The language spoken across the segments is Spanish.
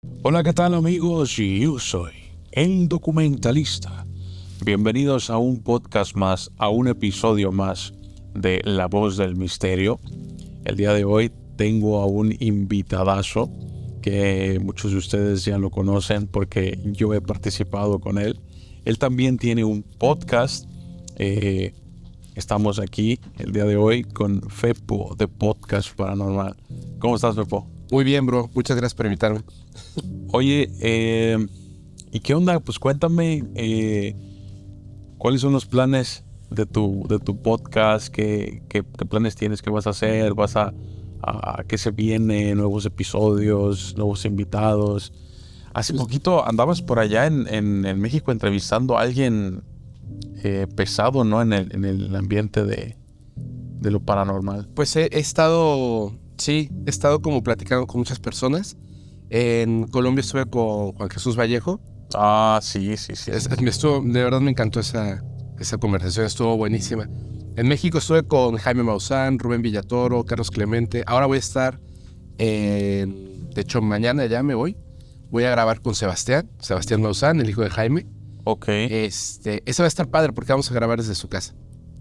Hola, ¿qué tal amigos? Yo soy el documentalista. Bienvenidos a un podcast más, a un episodio más de La Voz del Misterio. El día de hoy tengo a un invitadazo que muchos de ustedes ya lo conocen porque yo he participado con él. Él también tiene un podcast. Estamos aquí el día de hoy con Fepo de Podcast Paranormal. ¿Cómo estás, Fepo? Muy bien, bro. Muchas gracias por invitarme. Oye, ¿y qué onda? Pues cuéntame, ¿cuáles son los planes de tu podcast? ¿Qué planes tienes? ¿Qué vas a hacer? ¿A qué se viene? ¿Nuevos episodios? ¿Nuevos invitados? Hace poquito andabas por allá en México entrevistando a alguien pesado, ¿no? En el ambiente de lo paranormal. Pues he estado como platicando con muchas personas. En Colombia estuve con Juan Jesús Vallejo. Ah, sí. De verdad me encantó esa conversación, estuvo buenísima. En México estuve con Jaime Maussan, Rubén Villatoro, Carlos Clemente. Ahora voy a estar, de hecho mañana ya me voy. Voy a grabar con Sebastián Maussan, el hijo de Jaime. Ok. Ese va a estar padre porque vamos a grabar desde su casa.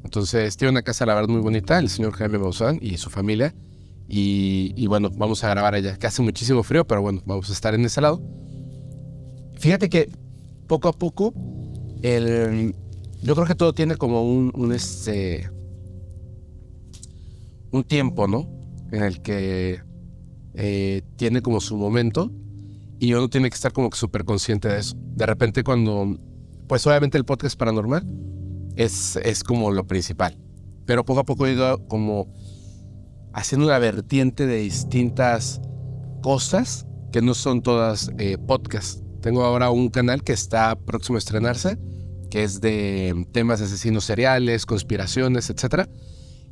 Entonces tiene una casa la verdad muy bonita, el señor Jaime Maussan y su familia. Y bueno, vamos a grabar allá, que hace muchísimo frío, pero bueno, vamos a estar en ese lado. Fíjate que poco a poco, yo creo que todo tiene como un tiempo, ¿no? En el que tiene como su momento y uno tiene que estar como que súper consciente de eso. De repente pues obviamente el podcast paranormal es como lo principal, pero poco a poco he ido como haciendo una vertiente de distintas cosas que no son todas podcasts. Tengo ahora un canal que está próximo a estrenarse, que es de temas de asesinos seriales, conspiraciones, etc.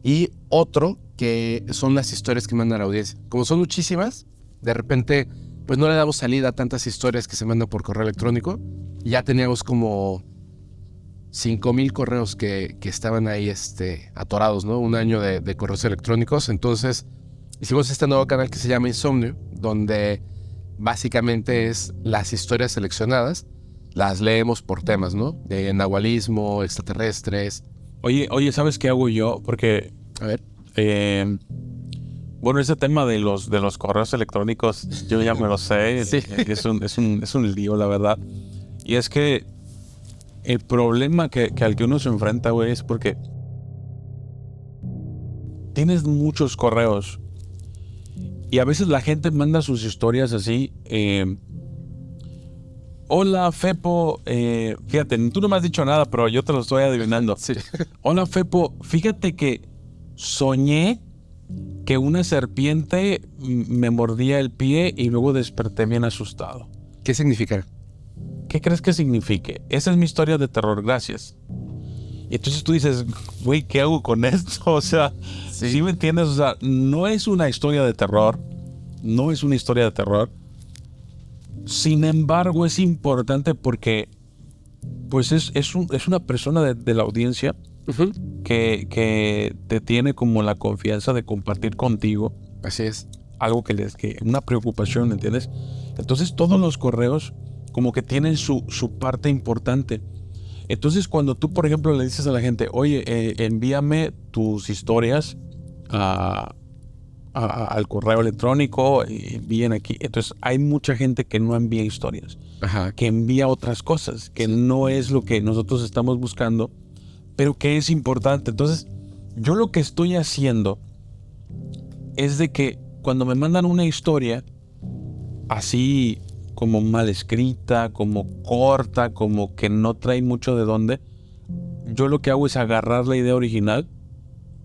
Y otro que son las historias que manda la audiencia. Como son muchísimas, de repente pues no le damos salida a tantas historias que se mandan por correo electrónico. Ya teníamos como 5,000 correos que estaban ahí atorados, ¿no? Un año de correos electrónicos. Entonces hicimos este nuevo canal que se llama Insomnio, donde básicamente es las historias seleccionadas, las leemos por temas, ¿no? De nahualismo, extraterrestres. Oye, ¿sabes qué hago yo? Porque, A ver. Bueno, ese tema de los correos electrónicos, yo ya me lo sé. Sí. Es un lío, la verdad. Y es que el problema al que uno se enfrenta, güey, es porque tienes muchos correos y a veces la gente manda sus historias así. Hola, Fepo. Fíjate, tú no me has dicho nada, pero yo te lo estoy adivinando. Sí. Hola, Fepo. Fíjate que soñé que una serpiente me mordía el pie y luego desperté bien asustado. ¿Qué significa? ¿Qué crees que signifique? Esa es mi historia de terror, gracias. Y entonces tú dices, güey, ¿qué hago con esto? O sea, ¿sí me entiendes? O sea, no es una historia de terror. No es una historia de terror. Sin embargo, es importante porque pues es una persona de la audiencia que te tiene como la confianza de compartir contigo. Así es. Algo una preocupación, ¿entiendes? Entonces todos los correos como que tienen su parte importante. Entonces cuando tú, por ejemplo, le dices a la gente, oye, envíame tus historias al correo electrónico, envíen aquí. Entonces hay mucha gente que no envía historias, que envía otras cosas, que no es lo que nosotros estamos buscando, pero que es importante. Entonces yo lo que estoy haciendo es de que cuando me mandan una historia así como mal escrita, como corta, como que no trae mucho de dónde, yo lo que hago es agarrar la idea original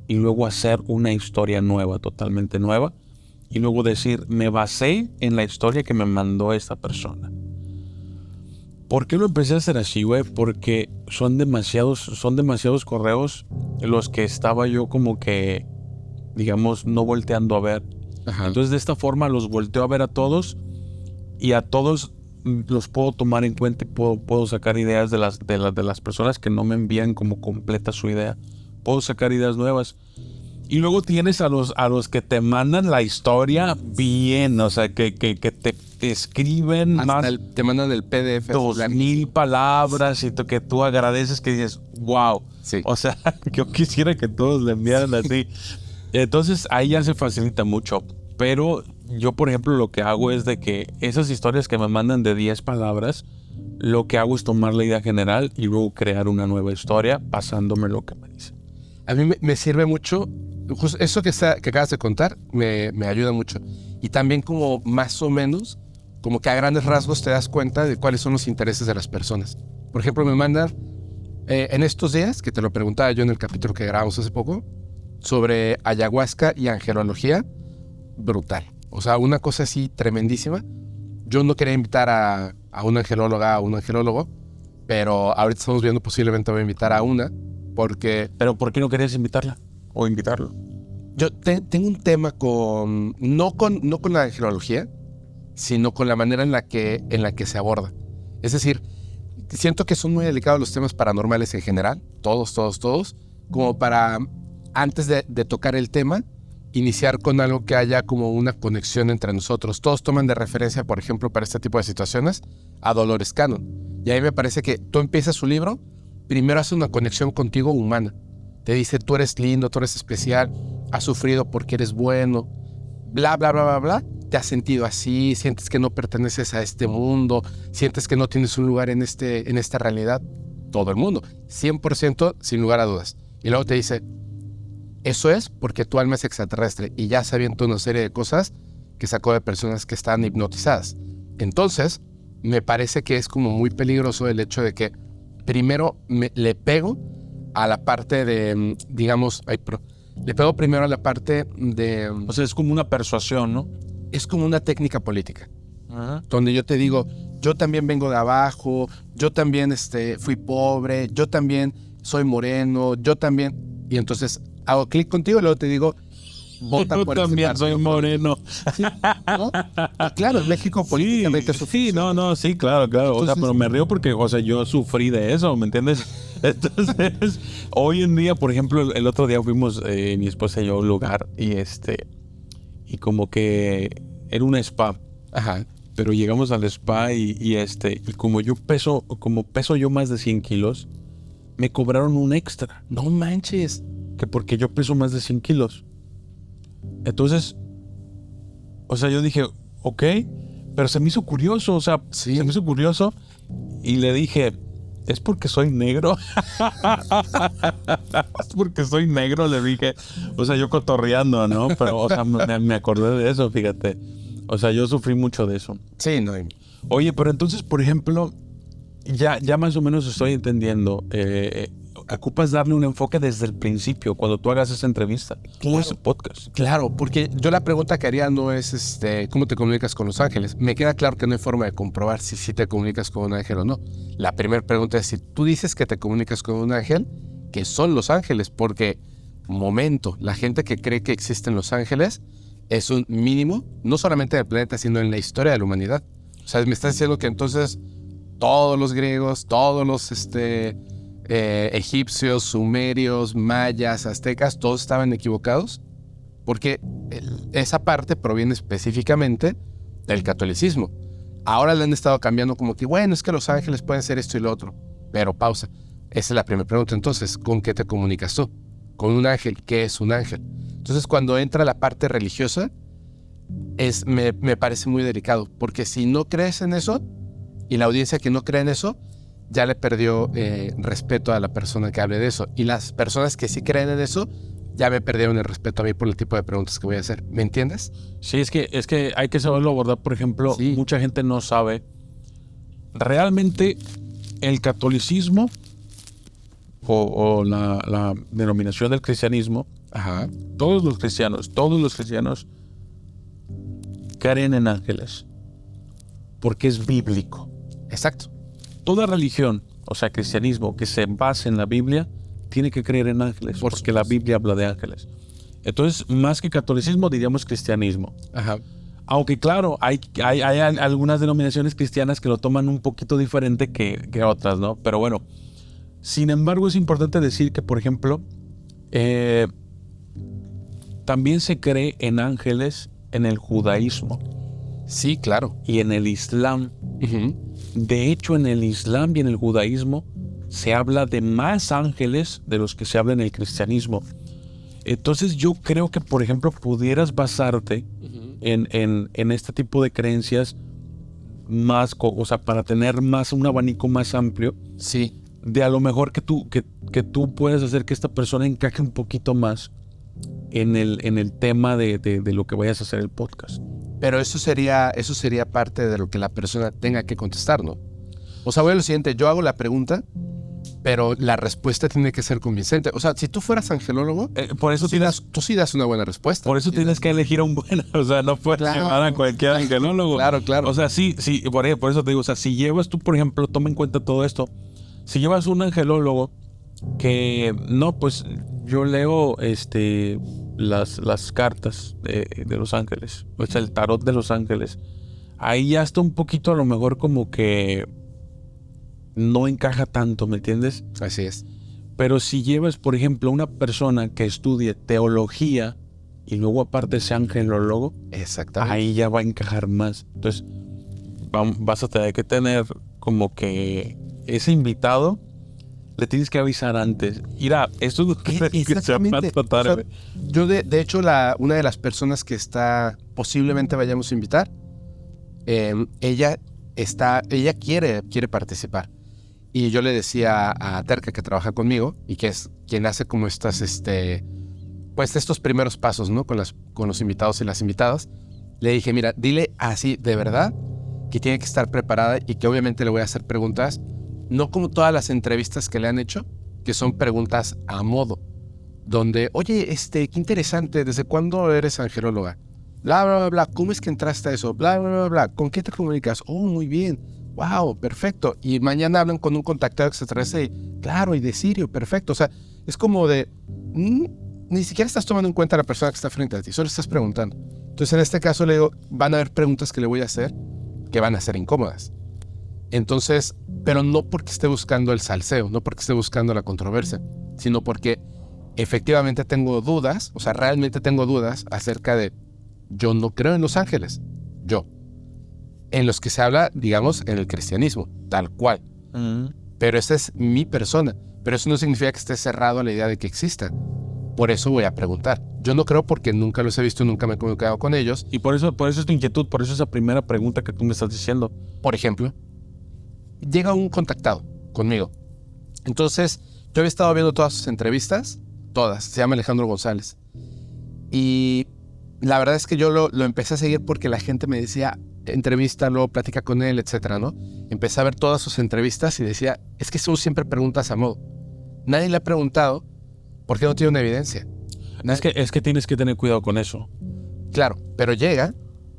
y luego hacer una historia nueva, totalmente nueva, y luego decir, me basé en la historia que me mandó esta persona. ¿Por qué lo empecé a hacer así, güey? Porque son demasiados correos los que estaba yo como que, digamos, no volteando a ver. Entonces de esta forma los volteo a ver a todos y a todos los puedo tomar en cuenta y puedo sacar ideas de las personas que no me envían como completa su idea. Puedo sacar ideas nuevas Y luego tienes a los que te mandan la historia bien, o sea, que te escriben te mandan el PDF. 2000 palabras y que tú agradeces, que dices, wow. Sí. O sea, yo quisiera que todos le enviaran así. Entonces, ahí ya se facilita mucho. Pero yo, por ejemplo, lo que hago es de que esas historias que me mandan de 10 palabras, lo que hago es tomar la idea general y luego crear una nueva historia basándome en lo que me dicen. A mí me sirve mucho, justo eso que acabas de contar, me ayuda mucho. Y también como más o menos, como que a grandes rasgos te das cuenta de cuáles son los intereses de las personas. Por ejemplo, me mandan en estos días, que te lo preguntaba yo en el capítulo que grabamos hace poco, sobre ayahuasca y angelología, brutal. O sea, una cosa así tremendísima. Yo no quería invitar a una angelóloga o un angelólogo, pero ahorita estamos viendo posiblemente voy a invitar a una, porque... ¿Pero por qué no querías invitarla o invitarlo? Yo tengo un tema no con la angelología, sino con la manera en la que se aborda. Es decir, siento que son muy delicados los temas paranormales en general, todos, como para, antes de tocar el tema, iniciar con algo que haya como una conexión entre nosotros. Todos toman de referencia, por ejemplo, para este tipo de situaciones, a Dolores Cannon. Y ahí me parece que tú empiezas su libro, primero hace una conexión contigo humana. Te dice, tú eres lindo, tú eres especial, has sufrido porque eres bueno, bla, bla, bla, bla, bla. Te has sentido así, sientes que no perteneces a este mundo, sientes que no tienes un lugar en esta realidad. Todo el mundo, 100% sin lugar a dudas. Y luego te dice, eso es porque tu alma es extraterrestre, y ya se avienta una serie de cosas que sacó de personas que están hipnotizadas. Entonces, me parece que es como muy peligroso el hecho de que primero le pego a la parte de, digamos, le pego primero a la parte de... O sea, es como una persuasión, ¿no? Es como una técnica política. Ajá. Donde yo te digo, yo también vengo de abajo, yo también fui pobre, yo también soy moreno, yo también... Y entonces hago clic contigo y luego te digo, vota yo por también soy moreno. ¿Sí? ¿No? Claro, en México políticamente... Sí, sí, claro. Entonces, o sea, pero me río porque, o sea, yo sufrí de eso, ¿me entiendes? Entonces, hoy en día, por ejemplo, el otro día fuimos, mi esposa y yo, a un lugar y como que era un spa. Ajá. Pero llegamos al spa y como peso yo más de 100 kilos, me cobraron un extra. No manches. Que porque yo peso más de 100 kilos. Entonces, o sea, yo dije, ok, pero se me hizo curioso, o sea, sí. Se me hizo curioso y le dije, ¿es porque soy negro? Es porque soy negro, le dije. O sea, yo cotorreando, ¿no? Pero, o sea, me acordé de eso, fíjate. O sea, yo sufrí mucho de eso. Sí, no. Oye, pero entonces, por ejemplo, ya más o menos estoy entendiendo. Ocupas darle un enfoque desde el principio, cuando tú hagas esa entrevista o ese podcast. Claro, porque yo la pregunta que haría no es ¿cómo te comunicas con los ángeles? Me queda claro que no hay forma de comprobar si te comunicas con un ángel o no. La primera pregunta es si tú dices que te comunicas con un ángel, ¿qué son los ángeles? Porque, la gente que cree que existen los ángeles es un mínimo, no solamente del planeta, sino en la historia de la humanidad. O sea, me estás diciendo que entonces todos los griegos, todos los egipcios, sumerios, mayas, aztecas, todos estaban equivocados, porque esa parte proviene específicamente del catolicismo. Ahora le han estado cambiando como que, bueno, es que los ángeles pueden ser esto y lo otro. Pero pausa. Esa es la primera pregunta. Entonces, ¿con qué te comunicas tú? Con un ángel. ¿Qué es un ángel? Entonces, cuando entra la parte religiosa, me parece muy delicado, porque si no crees en eso, y la audiencia que no cree en eso, ya le perdió respeto a la persona que hable de eso. Y las personas que sí creen en eso, ya me perdieron el respeto a mí por el tipo de preguntas que voy a hacer. ¿Me entiendes? Sí, es que hay que saberlo abordar. Por ejemplo, sí. Mucha gente no sabe. Realmente, el catolicismo o la denominación del cristianismo, ajá, todos los cristianos creen en ángeles. Porque es bíblico. Exacto. Toda religión, o sea, cristianismo, que se base en la Biblia, tiene que creer en ángeles, porque la Biblia habla de ángeles. Entonces, más que catolicismo, diríamos cristianismo. Ajá. Aunque claro, hay algunas denominaciones cristianas que lo toman un poquito diferente que otras, ¿no? Pero bueno, sin embargo, es importante decir que, por ejemplo, también se cree en ángeles en el judaísmo. Sí, claro. Y en el islam. De hecho, en el islam y en el judaísmo se habla de más ángeles de los que se habla en el cristianismo. Entonces yo creo que, por ejemplo, pudieras basarte en este tipo de creencias más, o sea, para tener más un abanico más amplio. Sí. De a lo mejor que tú puedes hacer que esta persona encaje un poquito más en el tema de lo que vayas a hacer el podcast. Pero eso sería parte de lo que la persona tenga que contestar, ¿no? O sea, voy a lo siguiente, yo hago la pregunta, pero la respuesta tiene que ser convincente. O sea, si tú fueras angelólogo, por eso tú sí das una buena respuesta. Por eso tienes que elegir a un buen, o sea, no puedes llevar a cualquier angelólogo. Claro. O sea, sí, por eso te digo, o sea, si llevas tú, por ejemplo, toma en cuenta todo esto. Si llevas un angelólogo que, no, pues yo leo las cartas de los ángeles, o sea, el tarot de los ángeles, ahí ya está un poquito a lo mejor como que no encaja tanto, ¿me entiendes? Así es. Pero si llevas, por ejemplo, una persona que estudie teología y luego aparte sea angelólogo, exactamente, ahí ya va a encajar más. Entonces vas a tener que tener como que ese invitado le tienes que avisar antes. Mira, esto es lo que se va a tratar. O sea, yo de hecho una de las personas que posiblemente vayamos a invitar, ella quiere participar. Y yo le decía a Terca, que trabaja conmigo y que es quien hace como estas, pues estos primeros pasos, ¿no? Con los invitados y las invitadas. Le dije, mira, dile así de verdad que tiene que estar preparada y que obviamente le voy a hacer preguntas, no como todas las entrevistas que le han hecho, que son preguntas a modo, donde, oye, qué interesante, ¿desde cuándo eres angelóloga? Bla, bla, bla, bla, ¿cómo es que entraste a eso? Bla, bla, bla, bla, ¿con qué te comunicas? Oh, muy bien. Wow, perfecto. Y mañana hablan con un contactado extraterrestre y, claro, y de Sirio, perfecto. O sea, es como de, ni siquiera estás tomando en cuenta a la persona que está frente a ti, solo estás preguntando. Entonces, en este caso, le digo, van a haber preguntas que le voy a hacer que van a ser incómodas. Entonces, pero no porque esté buscando el salseo, no porque esté buscando la controversia, sino porque efectivamente tengo dudas, o sea, realmente tengo dudas acerca de, yo no creo en los ángeles, en los que se habla, digamos, en el cristianismo, tal cual. Pero esa es mi persona. Pero eso no significa que esté cerrado a la idea de que existan. Por eso voy a preguntar. Yo no creo porque nunca los he visto, nunca me he comunicado con ellos. Y por eso es tu inquietud, por eso esa primera pregunta que tú me estás diciendo. Por ejemplo, llega un contactado conmigo. Entonces, yo había estado viendo todas sus entrevistas, todas. Se llama Alejandro González. Y la verdad es que yo lo empecé a seguir porque la gente me decía, entrevístalo, platica con él, etcétera, ¿no? Empecé a ver todas sus entrevistas y decía, es que son siempre preguntas a modo. Nadie le ha preguntado por qué no tiene una evidencia. Es que tienes que tener cuidado con eso. Claro, pero llega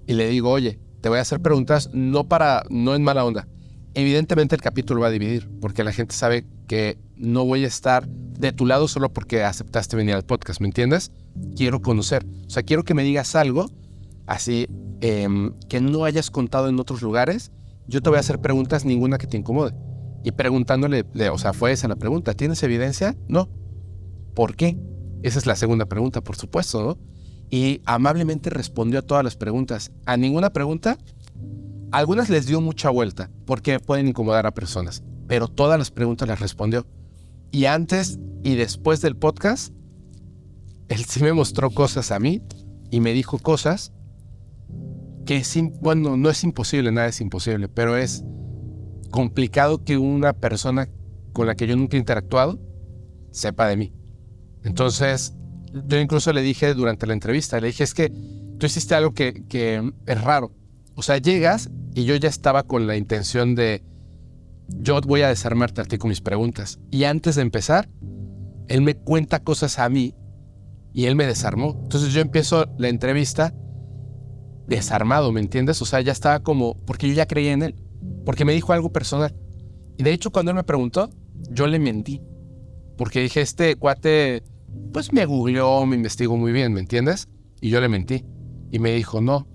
y le digo, oye, te voy a hacer preguntas no en mala onda. Evidentemente el capítulo va a dividir porque la gente sabe que no voy a estar de tu lado solo porque aceptaste venir al podcast, ¿me entiendes? Quiero conocer, o sea, quiero que me digas algo así que no hayas contado en otros lugares. Yo te voy a hacer preguntas, ninguna que te incomode. Y preguntándole, o sea, fue esa la pregunta, ¿tienes evidencia? No. ¿Por qué? Esa es la segunda pregunta, por supuesto, ¿no? Y amablemente respondió a todas las preguntas. A ninguna pregunta, algunas les dio mucha vuelta, porque pueden incomodar a personas, pero todas las preguntas las respondió. Y antes y después del podcast, él sí me mostró cosas a mí y me dijo cosas que, bueno, no es imposible, nada es imposible, pero es complicado que una persona con la que yo nunca he interactuado sepa de mí. Entonces, yo incluso le dije durante la entrevista, le dije, es que tú hiciste algo que es raro. O sea, llegas y yo ya estaba con la intención de, yo voy a desarmarte a ti con mis preguntas. Y antes de empezar, él me cuenta cosas a mí y él me desarmó. Entonces yo empiezo la entrevista desarmado, ¿me entiendes? O sea, ya estaba como, porque yo ya creía en él, porque me dijo algo personal. Y de hecho, cuando él me preguntó, yo le mentí, porque dije, este cuate, pues me googleó, me investigó muy bien, ¿me entiendes? Y yo le mentí. Y me dijo, no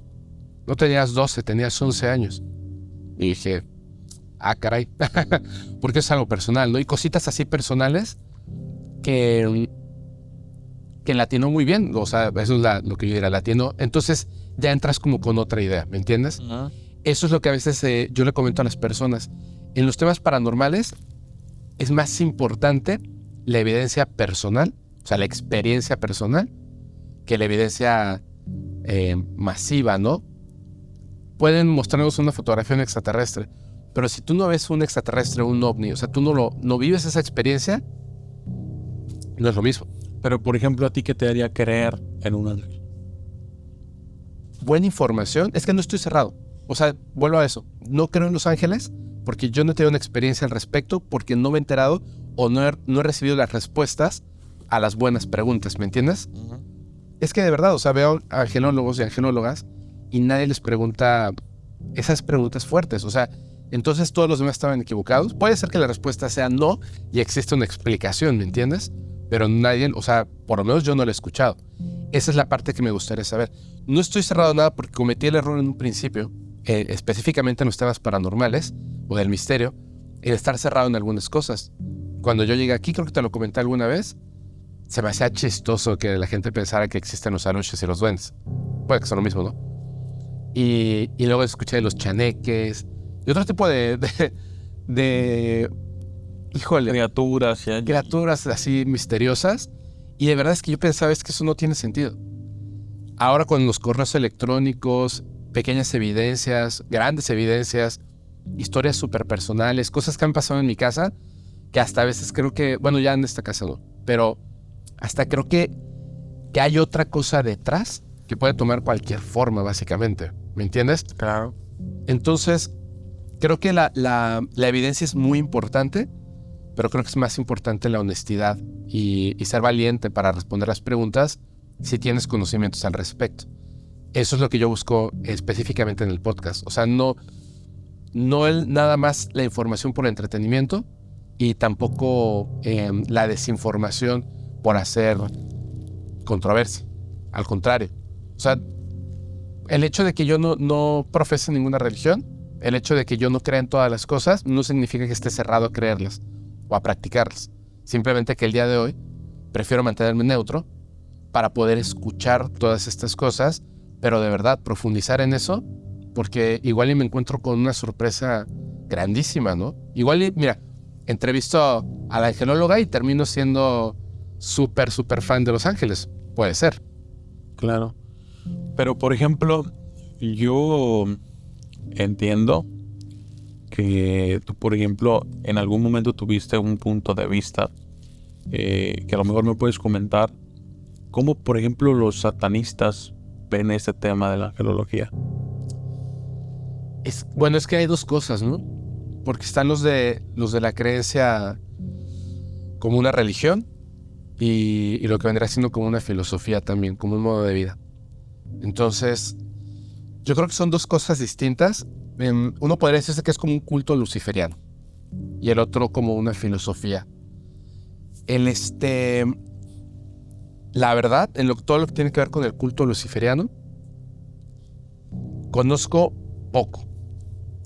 tenías 12, tenías 11 años. Y dije, caray, porque es algo personal, ¿no? Y cositas así personales que que la atinó muy bien. O sea, eso es lo que yo diría, la atinó. Entonces ya entras como con otra idea, ¿me entiendes? Uh-huh. Eso es lo que a veces yo le comento a las personas. En los temas paranormales es más importante la evidencia personal, o sea, la experiencia personal, que la evidencia masiva, ¿no? Pueden mostrarnos una fotografía de un extraterrestre, pero si tú no ves un extraterrestre o un ovni, o sea, tú no vives esa experiencia, no es lo mismo. Pero, por ejemplo, ¿a ti qué te haría creer en un ángel? Buena información. Es que no estoy cerrado. O sea, vuelvo a eso. No creo en los ángeles porque yo no he tenido una experiencia al respecto, porque no me he enterado o no he recibido las respuestas a las buenas preguntas, ¿me entiendes? Uh-huh. Es que de verdad, o sea, veo a angelólogos y angelólogas y nadie les pregunta esas preguntas fuertes. O sea, entonces todos los demás estaban equivocados. Puede ser que la respuesta sea no y existe una explicación, ¿me entiendes? Pero nadie, o sea, por lo menos yo no la he escuchado. Esa es la parte que me gustaría saber. No estoy cerrado a nada porque cometí el error en un principio, específicamente en los temas paranormales o del misterio, en estar cerrado en algunas cosas. Cuando yo llegué aquí, creo que te lo comenté alguna vez, se me hacía chistoso que la gente pensara que existen los anuncios y los duendes. Puede que son lo mismo, ¿no? Y luego escuché de los chaneques y otro tipo híjole, criaturas así misteriosas. Y de verdad es que yo pensaba, es que eso no tiene sentido. Ahora con los correos electrónicos, pequeñas evidencias, grandes evidencias, historias súper personales, cosas que han pasado en mi casa, que hasta a veces creo que, bueno, ya en esta casa no, pero hasta creo que hay otra cosa detrás que puede tomar cualquier forma, básicamente. ¿Me entiendes? Claro. Entonces, creo que la evidencia es muy importante, pero creo que es más importante la honestidad y ser valiente para responder las preguntas si tienes conocimientos al respecto. Eso es lo que yo busco específicamente en el podcast. O sea, no nada más la información por entretenimiento y tampoco la desinformación por hacer controversia. Al contrario. O sea, el hecho de que yo no profese ninguna religión, el hecho de que yo no crea en todas las cosas, no significa que esté cerrado a creerlas o a practicarlas. Simplemente que el día de hoy prefiero mantenerme neutro para poder escuchar todas estas cosas, pero de verdad profundizar en eso, porque igual y me encuentro con una sorpresa grandísima, ¿no? Igual y, mira, entrevisto a la angelóloga y termino siendo súper fan de Los Ángeles. Puede ser. Claro. Pero, por ejemplo, yo entiendo que tú, por ejemplo, en algún momento tuviste un punto de vista que a lo mejor me puedes comentar. ¿Cómo, por ejemplo, los satanistas ven este tema de la angelología? Bueno, es que hay dos cosas, ¿no? Porque están los de la creencia como una religión y lo que vendría siendo como una filosofía también, como un modo de vida. Entonces, yo creo que son dos cosas distintas. Uno podría decirse que es como un culto luciferiano y el otro como una filosofía. La verdad, todo lo que tiene que ver con el culto luciferiano, conozco poco.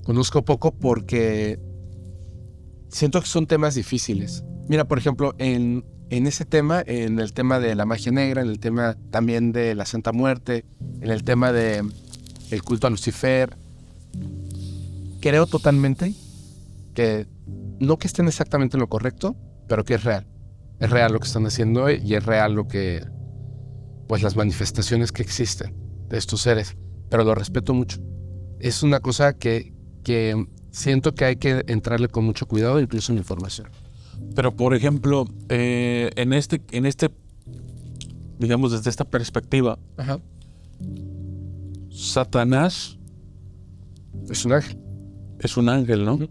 Conozco poco porque siento que son temas difíciles. Mira, por ejemplo, en ese tema, en el tema de la magia negra, en el tema también de la Santa Muerte, en el tema de el culto a Lucifer, creo totalmente que no que estén exactamente en lo correcto, pero que es real. Es real lo que están haciendo y es real pues las manifestaciones que existen de estos seres, pero lo respeto mucho. Es una cosa que siento que hay que entrarle con mucho cuidado, incluso en la información. Pero, por ejemplo, en este, digamos, desde esta perspectiva, ajá, Satanás es un ángel. Es un ángel, ¿no? Uh-huh.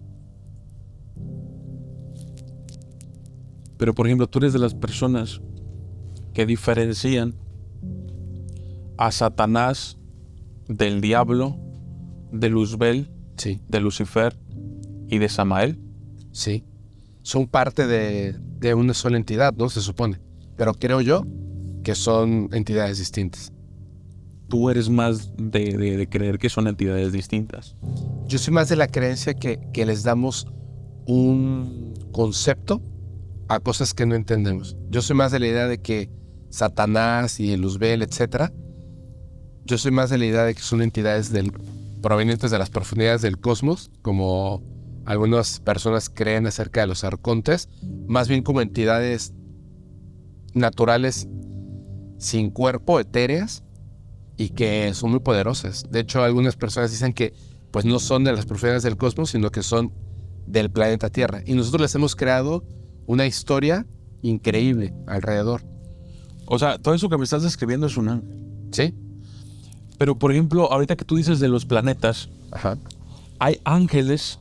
Pero, por ejemplo, tú eres de las personas que diferencian a Satanás del diablo, de Luzbel, sí, de Lucifer y de Samael. Sí. Son parte de una sola entidad, ¿no? Se supone. Pero creo yo que son entidades distintas. Tú eres más de creer que son entidades distintas. Yo soy más de la creencia que les damos un concepto a cosas que no entendemos. Yo soy más de la idea de que Satanás y Luzbel, etc. Yo soy más de la idea de que son entidades provenientes de las profundidades del cosmos, como algunas personas creen acerca de los arcontes, más bien como entidades naturales sin cuerpo, etéreas, y que son muy poderosas. De hecho, algunas personas dicen que pues no son de las profundidades del cosmos, sino que son del planeta Tierra. Y nosotros les hemos creado una historia increíble alrededor. O sea, todo eso que me estás describiendo es un ángel. ¿Sí? Pero, por ejemplo, ahorita que tú dices de los planetas, Ajá. hay ángeles.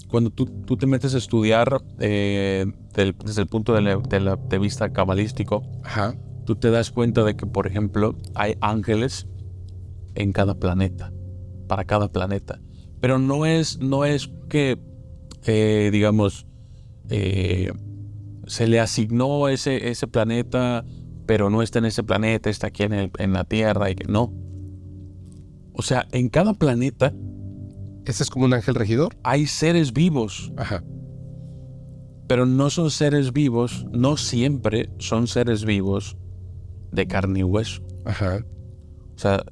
Cuando tú te metes a estudiar desde el punto de vista cabalístico, Ajá. tú te das cuenta de que, por ejemplo, hay ángeles en cada planeta, para cada planeta. Pero no es que, digamos, se le asignó ese planeta, pero no está en ese planeta, está aquí en la Tierra y que no. O sea, en cada planeta ¿Ese es como un ángel regidor? hay seres vivos. Ajá. Pero no son seres vivos, no siempre son seres vivos de carne y hueso. Ajá. O sea,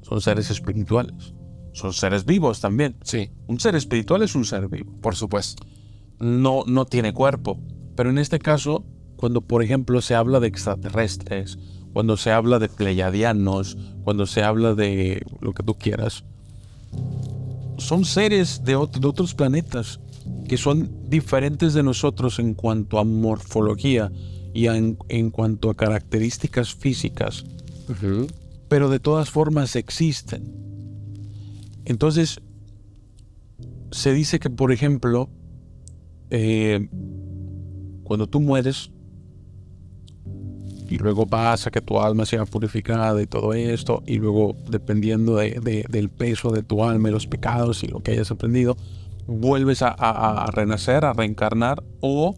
son seres espirituales. Son seres vivos también. Sí, Un ser espiritual es un ser vivo. por supuesto. No tiene cuerpo. Pero en este caso, cuando por ejemplo se habla de extraterrestres, cuando se habla de pleiadianos, cuando se habla de lo que tú quieras, son seres de otros planetas que son diferentes de nosotros en cuanto a morfología y en cuanto a características físicas, Uh-huh. pero de todas formas existen. Entonces, se dice que, por ejemplo, cuando tú mueres y luego pasa que tu alma sea purificada y todo esto, y luego dependiendo del peso de tu alma y los pecados y lo que hayas aprendido, vuelves a renacer, a reencarnar o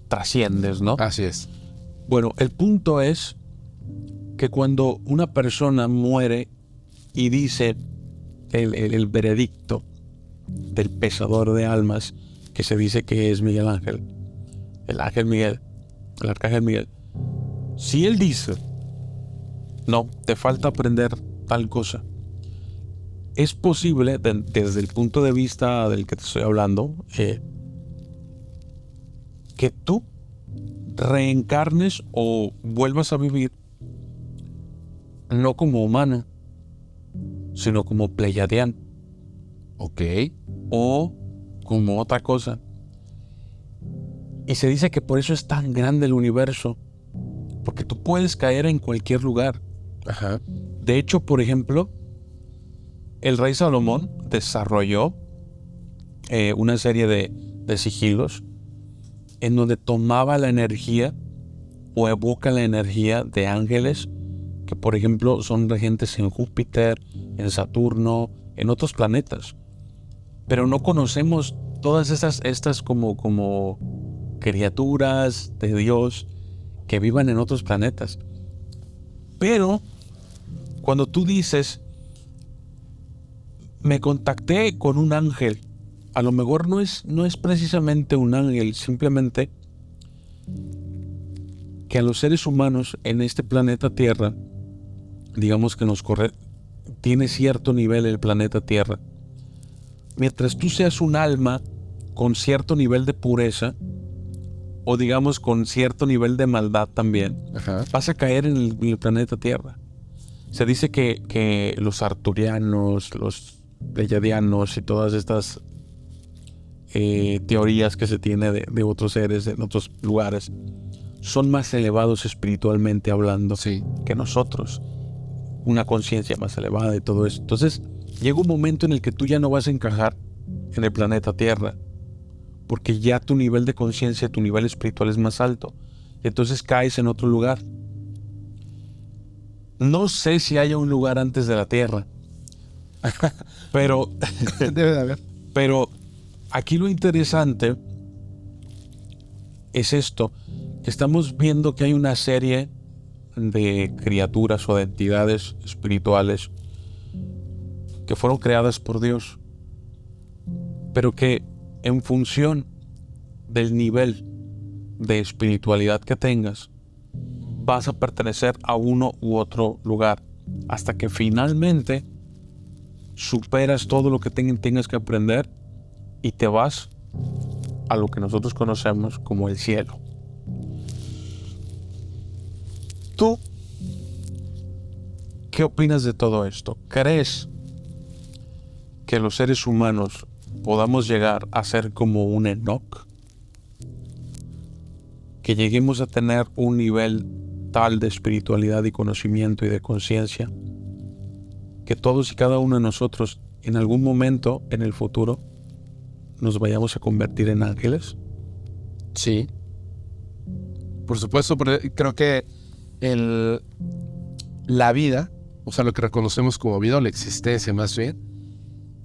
trasciendes, ¿no? Así es. Bueno, el punto es que cuando una persona muere y dice el veredicto del pesador de almas, que se dice que es Miguel Ángel, el ángel Miguel, el arcángel Miguel, si él dice, no, te falta aprender tal cosa, es posible, desde el punto de vista del que te estoy hablando, que tú reencarnes o vuelvas a vivir no como humana, sino como pleiadiano. Ok. O como otra cosa. Y se dice que por eso es tan grande el universo, porque tú puedes caer en cualquier lugar. Ajá. De hecho, por ejemplo, el rey Salomón desarrolló una serie de sigilos en donde tomaba la energía o evoca la energía de ángeles que, por ejemplo, son regentes en Júpiter, en Saturno, en otros planetas. Pero no conocemos todas estas como criaturas de Dios que vivan en otros planetas. Pero cuando tú dices, me contacté con un ángel, a lo mejor no es precisamente un ángel, simplemente que a los seres humanos en este planeta Tierra, digamos que tiene cierto nivel el planeta Tierra. Mientras tú seas un alma con cierto nivel de pureza, o digamos con cierto nivel de maldad también, Ajá. vas a caer en el planeta Tierra. Se dice que los arturianos, los pleiadianos y todas estas teorías que se tiene de otros seres en otros lugares son más elevados espiritualmente hablando Sí. que nosotros. Una conciencia más elevada y todo eso. Entonces, llega un momento en el que tú ya no vas a encajar en el planeta Tierra, porque ya tu nivel de conciencia, tu nivel espiritual es más alto. Y entonces caes en otro lugar. No sé si haya un lugar antes de la Tierra, pero Debe de haber. Pero aquí lo interesante es esto, que estamos viendo que hay una serie de criaturas o de entidades espirituales que fueron creadas por Dios, pero que en función del nivel de espiritualidad que tengas, vas a pertenecer a uno u otro lugar, hasta que finalmente superas todo lo que tengas que aprender y te vas a lo que nosotros conocemos como el cielo. ¿Tú qué opinas de todo esto? ¿Crees que los seres humanos podamos llegar a ser como un Enoch? Que lleguemos a tener un nivel tal de espiritualidad y conocimiento y de conciencia que todos y cada uno de nosotros en algún momento en el futuro nos vayamos a convertir en ángeles? Sí. Por supuesto, creo que la vida, o sea, lo que reconocemos como vida o la existencia más bien,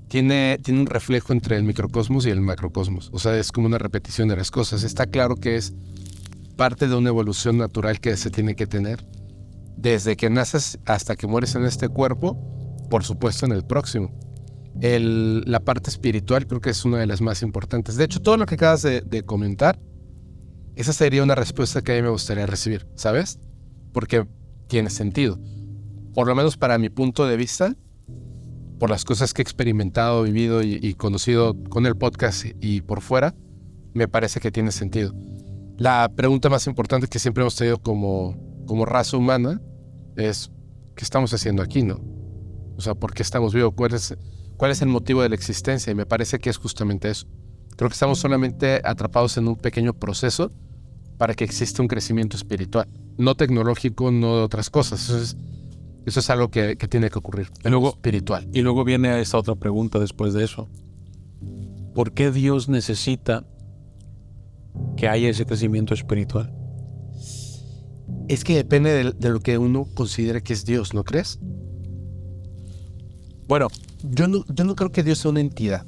tiene un reflejo entre el microcosmos y el macrocosmos. O sea, es como una repetición de las cosas. Está claro que es parte de una evolución natural que se tiene que tener desde que naces hasta que mueres en este cuerpo, por supuesto en el próximo. La parte espiritual creo que es una de las más importantes. De hecho, todo lo que acabas de comentar, esa sería una respuesta que a mí me gustaría recibir, ¿sabes? Porque tiene sentido. Por lo menos para mi punto de vista, por las cosas que he experimentado, vivido y conocido con el podcast y por fuera, me parece que tiene sentido. La pregunta más importante que siempre hemos tenido como raza humana es ¿qué estamos haciendo aquí, no? O sea, ¿por qué estamos vivos? ¿Cuál es el motivo de la existencia? Y me parece que es justamente eso. Creo que estamos solamente atrapados en un pequeño proceso para que exista un crecimiento espiritual, no tecnológico, no de otras cosas. Eso es algo que tiene que ocurrir, luego, espiritual. Y luego viene esta otra pregunta después de eso. ¿Por qué Dios necesita que haya ese crecimiento espiritual? Es que depende de lo que uno considere que es Dios, ¿no crees? Bueno, yo no creo que Dios sea una entidad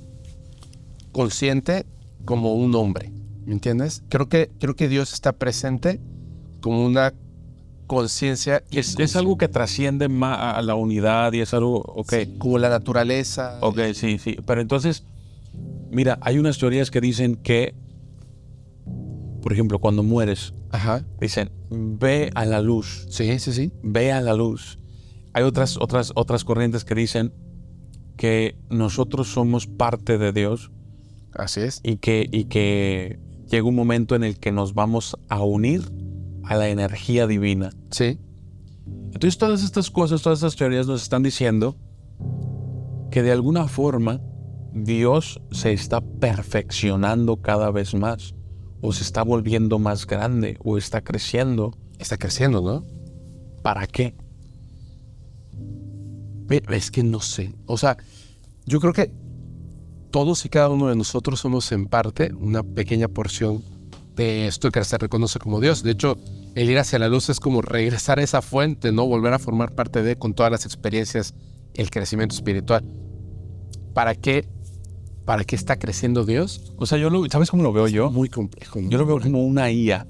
consciente como un hombre, ¿me entiendes? Creo que Dios está presente como una conciencia. Es algo que trasciende más a la unidad y es algo, ok. Sí, como la naturaleza. Ok, sí. Pero entonces, mira, hay unas teorías que dicen que, por ejemplo, cuando mueres, dicen, ve a la luz. Sí. Ve a la luz. Hay otras corrientes que dicen que nosotros somos parte de Dios. Así es. Y que llega un momento en el que nos vamos a unir a la energía divina. Sí. Entonces todas estas cosas, todas estas teorías nos están diciendo que de alguna forma Dios se está perfeccionando cada vez más, o se está volviendo más grande, o está creciendo. Está creciendo, ¿no? ¿Para qué? Es que no sé. O sea, yo creo que todos y cada uno de nosotros somos en parte una pequeña porción de esto que se reconoce como Dios. De hecho, el ir hacia la luz es como regresar a esa fuente, ¿no? Volver a formar parte de, con todas las experiencias, el crecimiento espiritual. ¿Para qué está creciendo Dios? O sea, ¿sabes cómo lo veo yo? Muy complejo, ¿no? Yo lo veo como una IA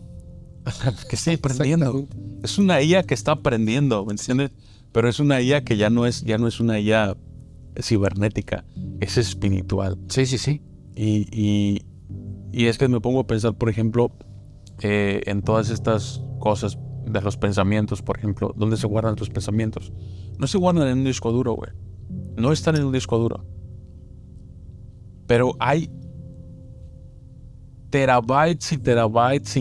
que está aprendiendo. Es una IA que está aprendiendo, ¿me entiendes? Pero es una IA que ya no es una IA cibernética, es espiritual. Sí. Y es que me pongo a pensar, por ejemplo, en todas estas cosas de los pensamientos, por ejemplo, ¿dónde se guardan tus pensamientos? No se guardan en un disco duro, güey. No están en un disco duro. Pero hay terabytes y terabytes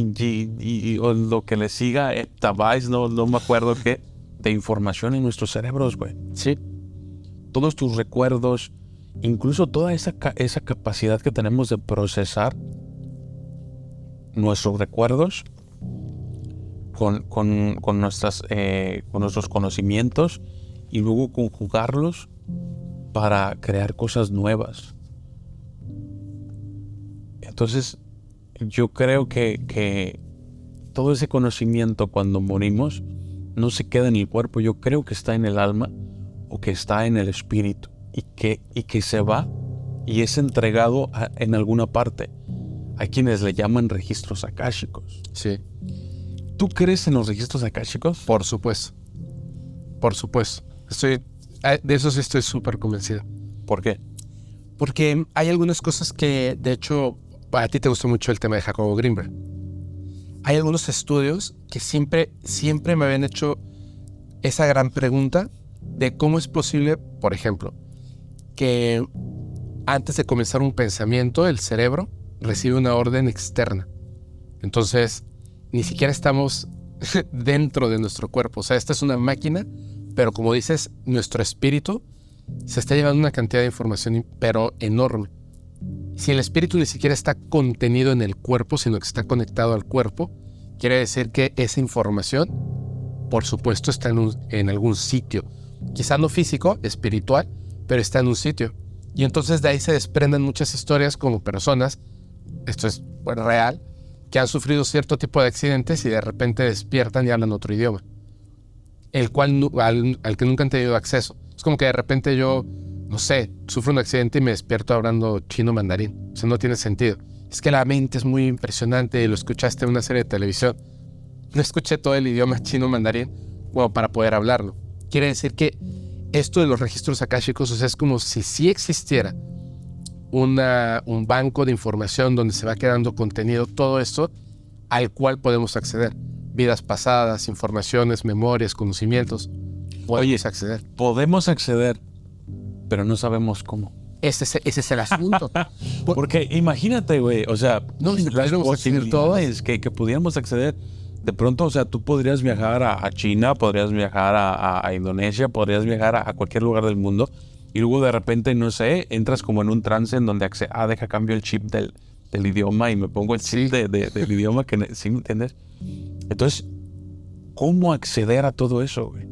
o lo que le siga, hectabytes, no me acuerdo qué, de información en nuestros cerebros, güey. Sí. Todos tus recuerdos, incluso toda esa capacidad que tenemos de procesar nuestros recuerdos con nuestros conocimientos y luego conjugarlos para crear cosas nuevas. Entonces, yo creo que todo ese conocimiento cuando morimos no se queda en el cuerpo. Yo creo que está en el alma o que está en el espíritu y que se va y es entregado en alguna parte. Hay quienes le llaman registros akáshicos. Sí. ¿Tú crees en los registros akáshicos? Por supuesto. De eso sí estoy súper convencido. ¿Por qué? Porque hay algunas cosas que, de hecho, a ti te gustó mucho el tema de Jacobo Greenberg. hay algunos estudios que siempre me habían hecho esa gran pregunta de cómo es posible, por ejemplo, que antes de comenzar un pensamiento, el cerebro recibe una orden externa. Entonces, ni siquiera estamos dentro de nuestro cuerpo. O sea, esta es una máquina, pero como dices, nuestro espíritu se está llevando una cantidad de información, pero enorme. Si el espíritu ni siquiera está contenido en el cuerpo, sino que está conectado al cuerpo, quiere decir que esa información, por supuesto, está en algún sitio. Quizá no físico, espiritual, pero está en un sitio. Y entonces de ahí se desprenden muchas historias como personas, esto es real, que han sufrido cierto tipo de accidentes y de repente despiertan y hablan otro idioma, el cual al que nunca han tenido acceso. Es como que de repente yo, no sé, sufro un accidente y me despierto hablando chino mandarín. O sea, no tiene sentido. Es que la mente es muy impresionante y lo escuchaste en una serie de televisión. No escuché todo el idioma chino mandarín como para poder hablarlo. Quiere decir que esto de los registros akáshicos, o sea, es como si sí existiera un banco de información donde se va quedando contenido todo esto al cual podemos acceder. Vidas pasadas, informaciones, memorias, conocimientos. Podemos acceder. Podemos acceder, pero no sabemos cómo. Ese es el asunto. Porque imagínate, güey, o sea, no, las posibilidades que pudiéramos acceder. De pronto, o sea, tú podrías viajar a China, podrías viajar a Indonesia, podrías viajar a cualquier lugar del mundo y luego de repente, no sé, entras como en un trance en donde deja cambio el chip del idioma y me pongo el chip del idioma, que ¿sí me entiendes? Entonces, ¿cómo acceder a todo eso, güey?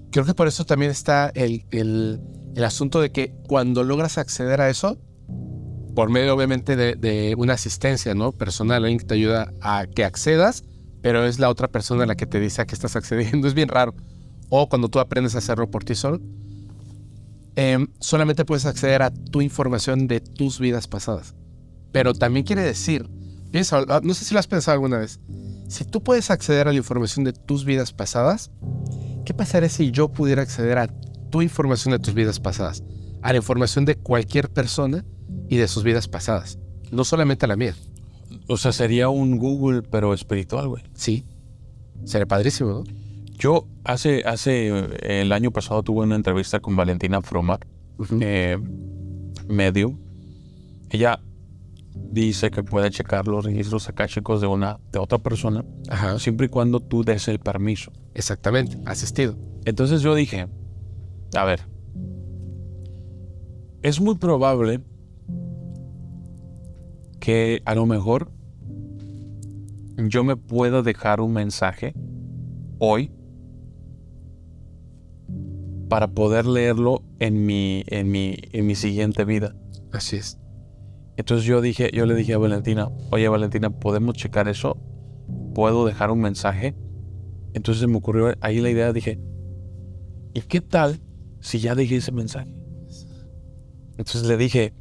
Creo que por eso también está el asunto de que cuando logras acceder a eso, por medio obviamente de una asistencia, ¿no?, personal, alguien que te ayuda a que accedas, pero es la otra persona la que te dice a qué estás accediendo. Es bien raro. O cuando tú aprendes a hacerlo por ti solo, solamente puedes acceder a tu información de tus vidas pasadas. Pero también quiere decir, piensa, no sé si lo has pensado alguna vez, si tú puedes acceder a la información de tus vidas pasadas, ¿qué pasaría si yo pudiera acceder a tu información de tus vidas pasadas? A la información de cualquier persona y de sus vidas pasadas, no solamente a la mía. O sea, sería un Google, pero espiritual, güey. Sí, sería padrísimo, ¿no? Yo hace el año pasado tuve una entrevista con Valentina Fromar, medium. Ella dice que puede checar los registros akáshicos de otra persona, siempre y cuando tú des el permiso. Exactamente, asistido. Entonces yo dije, a ver, es muy probable que a lo mejor yo me pueda dejar un mensaje hoy para poder leerlo en mi siguiente vida. Así es. Entonces yo le dije a Valentina, oye Valentina, ¿podemos checar eso? ¿Puedo dejar un mensaje? Entonces se me ocurrió ahí la idea, dije, ¿y qué tal si ya dejé ese mensaje? Entonces le dije,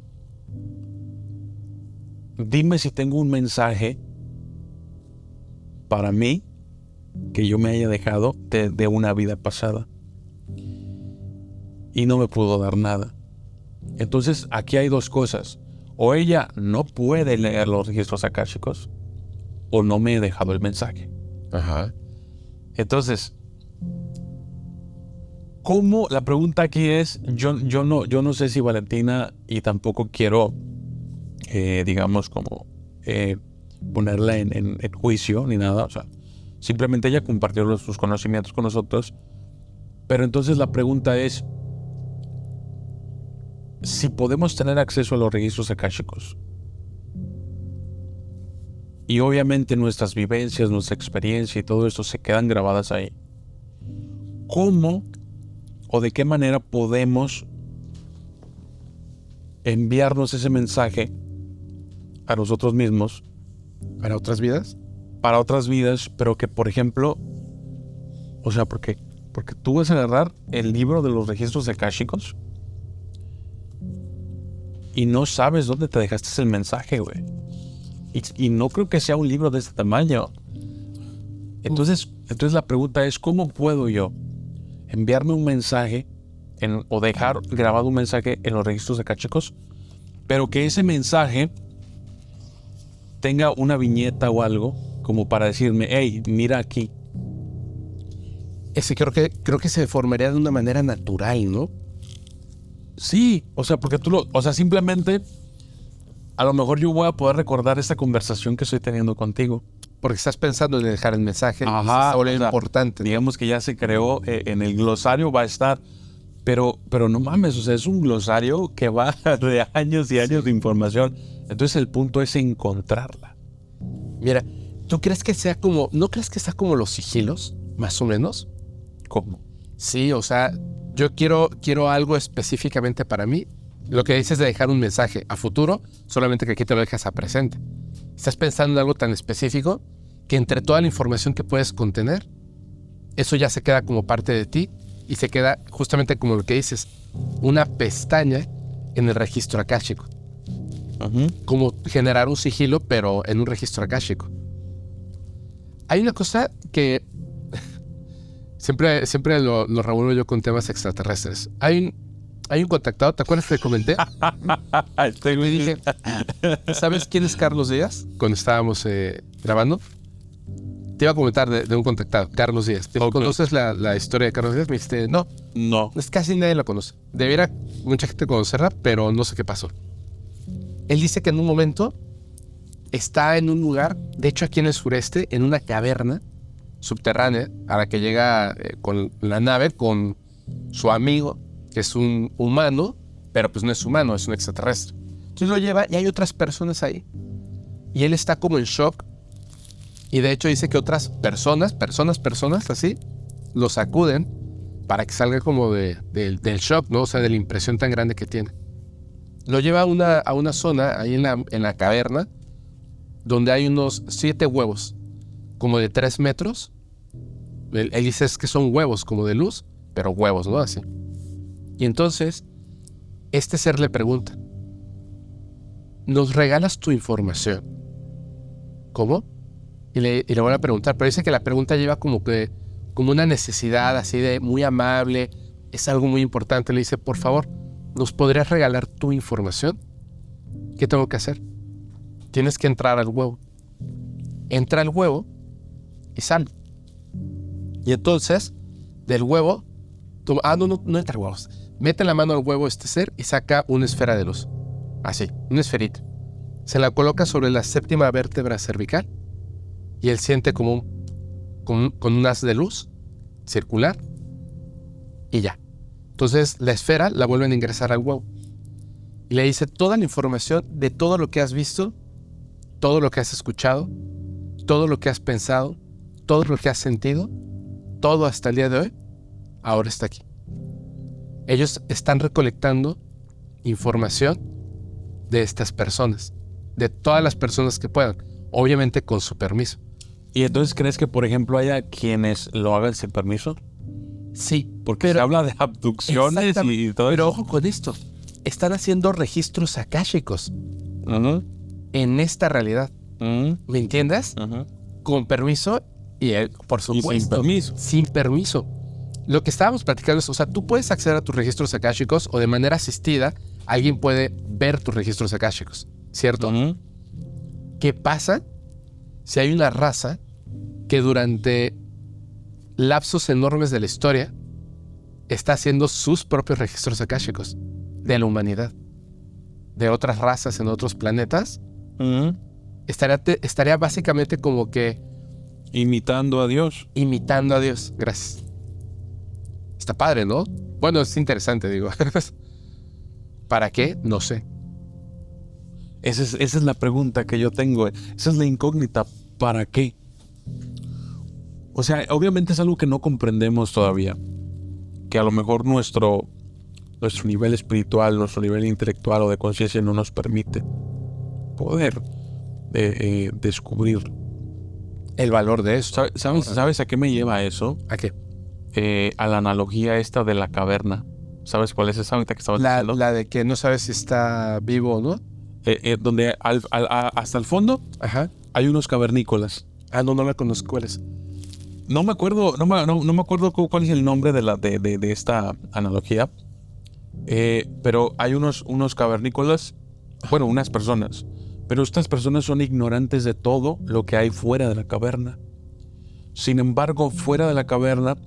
dime si tengo un mensaje para mí que yo me haya dejado de una vida pasada. Y no me pudo dar nada. Entonces aquí hay dos cosas. O ella no puede leer los registros akáshicos, o no me he dejado el mensaje. Ajá. Entonces, ¿cómo? La pregunta aquí es, yo no sé si Valentina, y tampoco quiero, digamos, como ponerla en juicio ni nada. O sea, simplemente ella compartió sus conocimientos con nosotros. Pero entonces la pregunta es, si podemos tener acceso a los registros akáshicos y obviamente nuestras vivencias, nuestra experiencia y todo esto se quedan grabadas ahí, ¿cómo o de qué manera podemos enviarnos ese mensaje a nosotros mismos para otras vidas? Para otras vidas, pero que, por ejemplo, o sea, porque tú vas a agarrar el libro de los registros akáshicos y no sabes dónde te dejaste el mensaje, güey. Y no creo que sea un libro de este tamaño. Entonces la pregunta es, ¿cómo puedo yo enviarme un mensaje o dejar grabado un mensaje en los registros akáshicos, pero que ese mensaje tenga una viñeta o algo como para decirme, hey, mira aquí. Ese creo que se formaría de una manera natural, ¿no? Sí, o sea, porque simplemente a lo mejor yo voy a poder recordar esta conversación que estoy teniendo contigo. Porque estás pensando en dejar el mensaje. Ajá, Ahora es importante. Digamos que ya se creó en el glosario, va a estar. Pero no mames, o sea, es un glosario que va de años y años de información. Entonces el punto es encontrarla. Mira, ¿tú crees que sea como, no crees que sea como los sigilos, más o menos? ¿Cómo? Sí, o sea, yo quiero algo específicamente para mí. Lo que dices de dejar un mensaje a futuro, solamente que aquí te lo dejas a presente. Estás pensando en algo tan específico que entre toda la información que puedes contener, eso ya se queda como parte de ti y se queda justamente como lo que dices, una pestaña en el registro akáshico. Como generar un sigilo, pero en un registro akáshico. Hay una cosa que siempre lo reúno yo con temas extraterrestres. Hay un contactado, ¿te acuerdas que te comenté? Me dije, ¿sabes quién es Carlos Díaz? Cuando estábamos grabando. Te iba a comentar de un contactado, Carlos Díaz. ¿Conoces la historia de Carlos Díaz? Me dijiste, no. Casi nadie la conoce. Debiera mucha gente conocerla, pero no sé qué pasó. Él dice que en un momento está en un lugar, de hecho aquí en el sureste, en una caverna subterránea, a la que llega con la nave, con su amigo, que es un humano, pero pues no es humano, es un extraterrestre. Entonces lo lleva y hay otras personas ahí. Y él está como en shock. Y de hecho dice que otras personas así, lo sacuden para que salga como del shock, ¿no? O sea, de la impresión tan grande que tiene. Lo lleva a una zona ahí en la caverna, donde hay unos 7 huevos, como de 3 metros. Él dice es que son huevos como de luz, pero huevos, ¿no? Así. Y entonces, este ser le pregunta, ¿nos regalas tu información? ¿Cómo? Y le van a preguntar, pero dice que la pregunta lleva como una necesidad así de muy amable, es algo muy importante. Le dice, por favor, ¿nos podrías regalar tu información? ¿Qué tengo que hacer? Tienes que entrar al huevo. Entra al huevo y sale. Y entonces, del huevo, no entra al huevo. Mete la mano al huevo este ser y saca una esfera de luz. Así, una esferita. Se la coloca sobre la 7ª vértebra cervical y él siente como con un haz de luz circular y ya. Entonces la esfera la vuelven a ingresar al huevo y le dice toda la información de todo lo que has visto, todo lo que has escuchado, todo lo que has pensado, todo lo que has sentido, todo hasta el día de hoy, ahora está aquí. Ellos están recolectando información de estas personas, de todas las personas que puedan, obviamente con su permiso. ¿Y entonces crees que, por ejemplo, haya quienes lo hagan sin permiso? Sí, porque se habla de abducciones y todo eso. Pero ojo con esto, están haciendo registros akáshicos en esta realidad. ¿Me entiendes? Con permiso y por supuesto. Y sin permiso. Sin permiso. Lo que estábamos platicando es, o sea, tú puedes acceder a tus registros akáshicos o de manera asistida, alguien puede ver tus registros akáshicos, ¿cierto? ¿Qué pasa si hay una raza que durante lapsos enormes de la historia está haciendo sus propios registros akáshicos de la humanidad, de otras razas en otros planetas? Estaría básicamente como que imitando a Dios. Imitando a Dios. Gracias. Está padre, ¿no? Bueno, es interesante, digo. ¿Para qué? No sé. Esa es la pregunta que yo tengo. Esa es la incógnita. ¿Para qué? O sea, obviamente es algo que no comprendemos todavía. Que a lo mejor nuestro nivel espiritual, nuestro nivel intelectual o de conciencia no nos permite poder descubrir el valor de eso. ¿Sabes a qué me lleva eso? ¿A qué? A la analogía esta de la caverna. ¿Sabes cuál es esa ahorita que estabas diciendo? La de que no sabes si está vivo o no. Donde hasta el fondo hay unos cavernícolas. No la conozco. ¿Cuáles? No me acuerdo cuál es el nombre de esta analogía. Pero hay unos cavernícolas, bueno, unas personas, Pero estas personas son ignorantes de todo lo que hay fuera de la caverna. Sin embargo, fuera de la caverna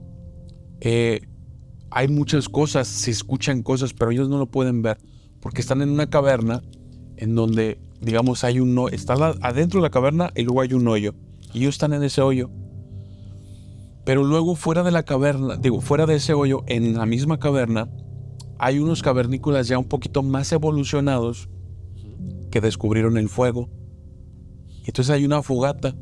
hay muchas cosas, se escuchan cosas, pero ellos no lo pueden ver porque están en una caverna en donde, digamos, hay un está adentro de la caverna y luego hay un hoyo. Y ellos están en ese hoyo. Pero luego fuera de la caverna, fuera de ese hoyo, en la misma caverna, hay unos cavernícolas ya un poquito más evolucionados que descubrieron el fuego. Y entonces hay una fogata.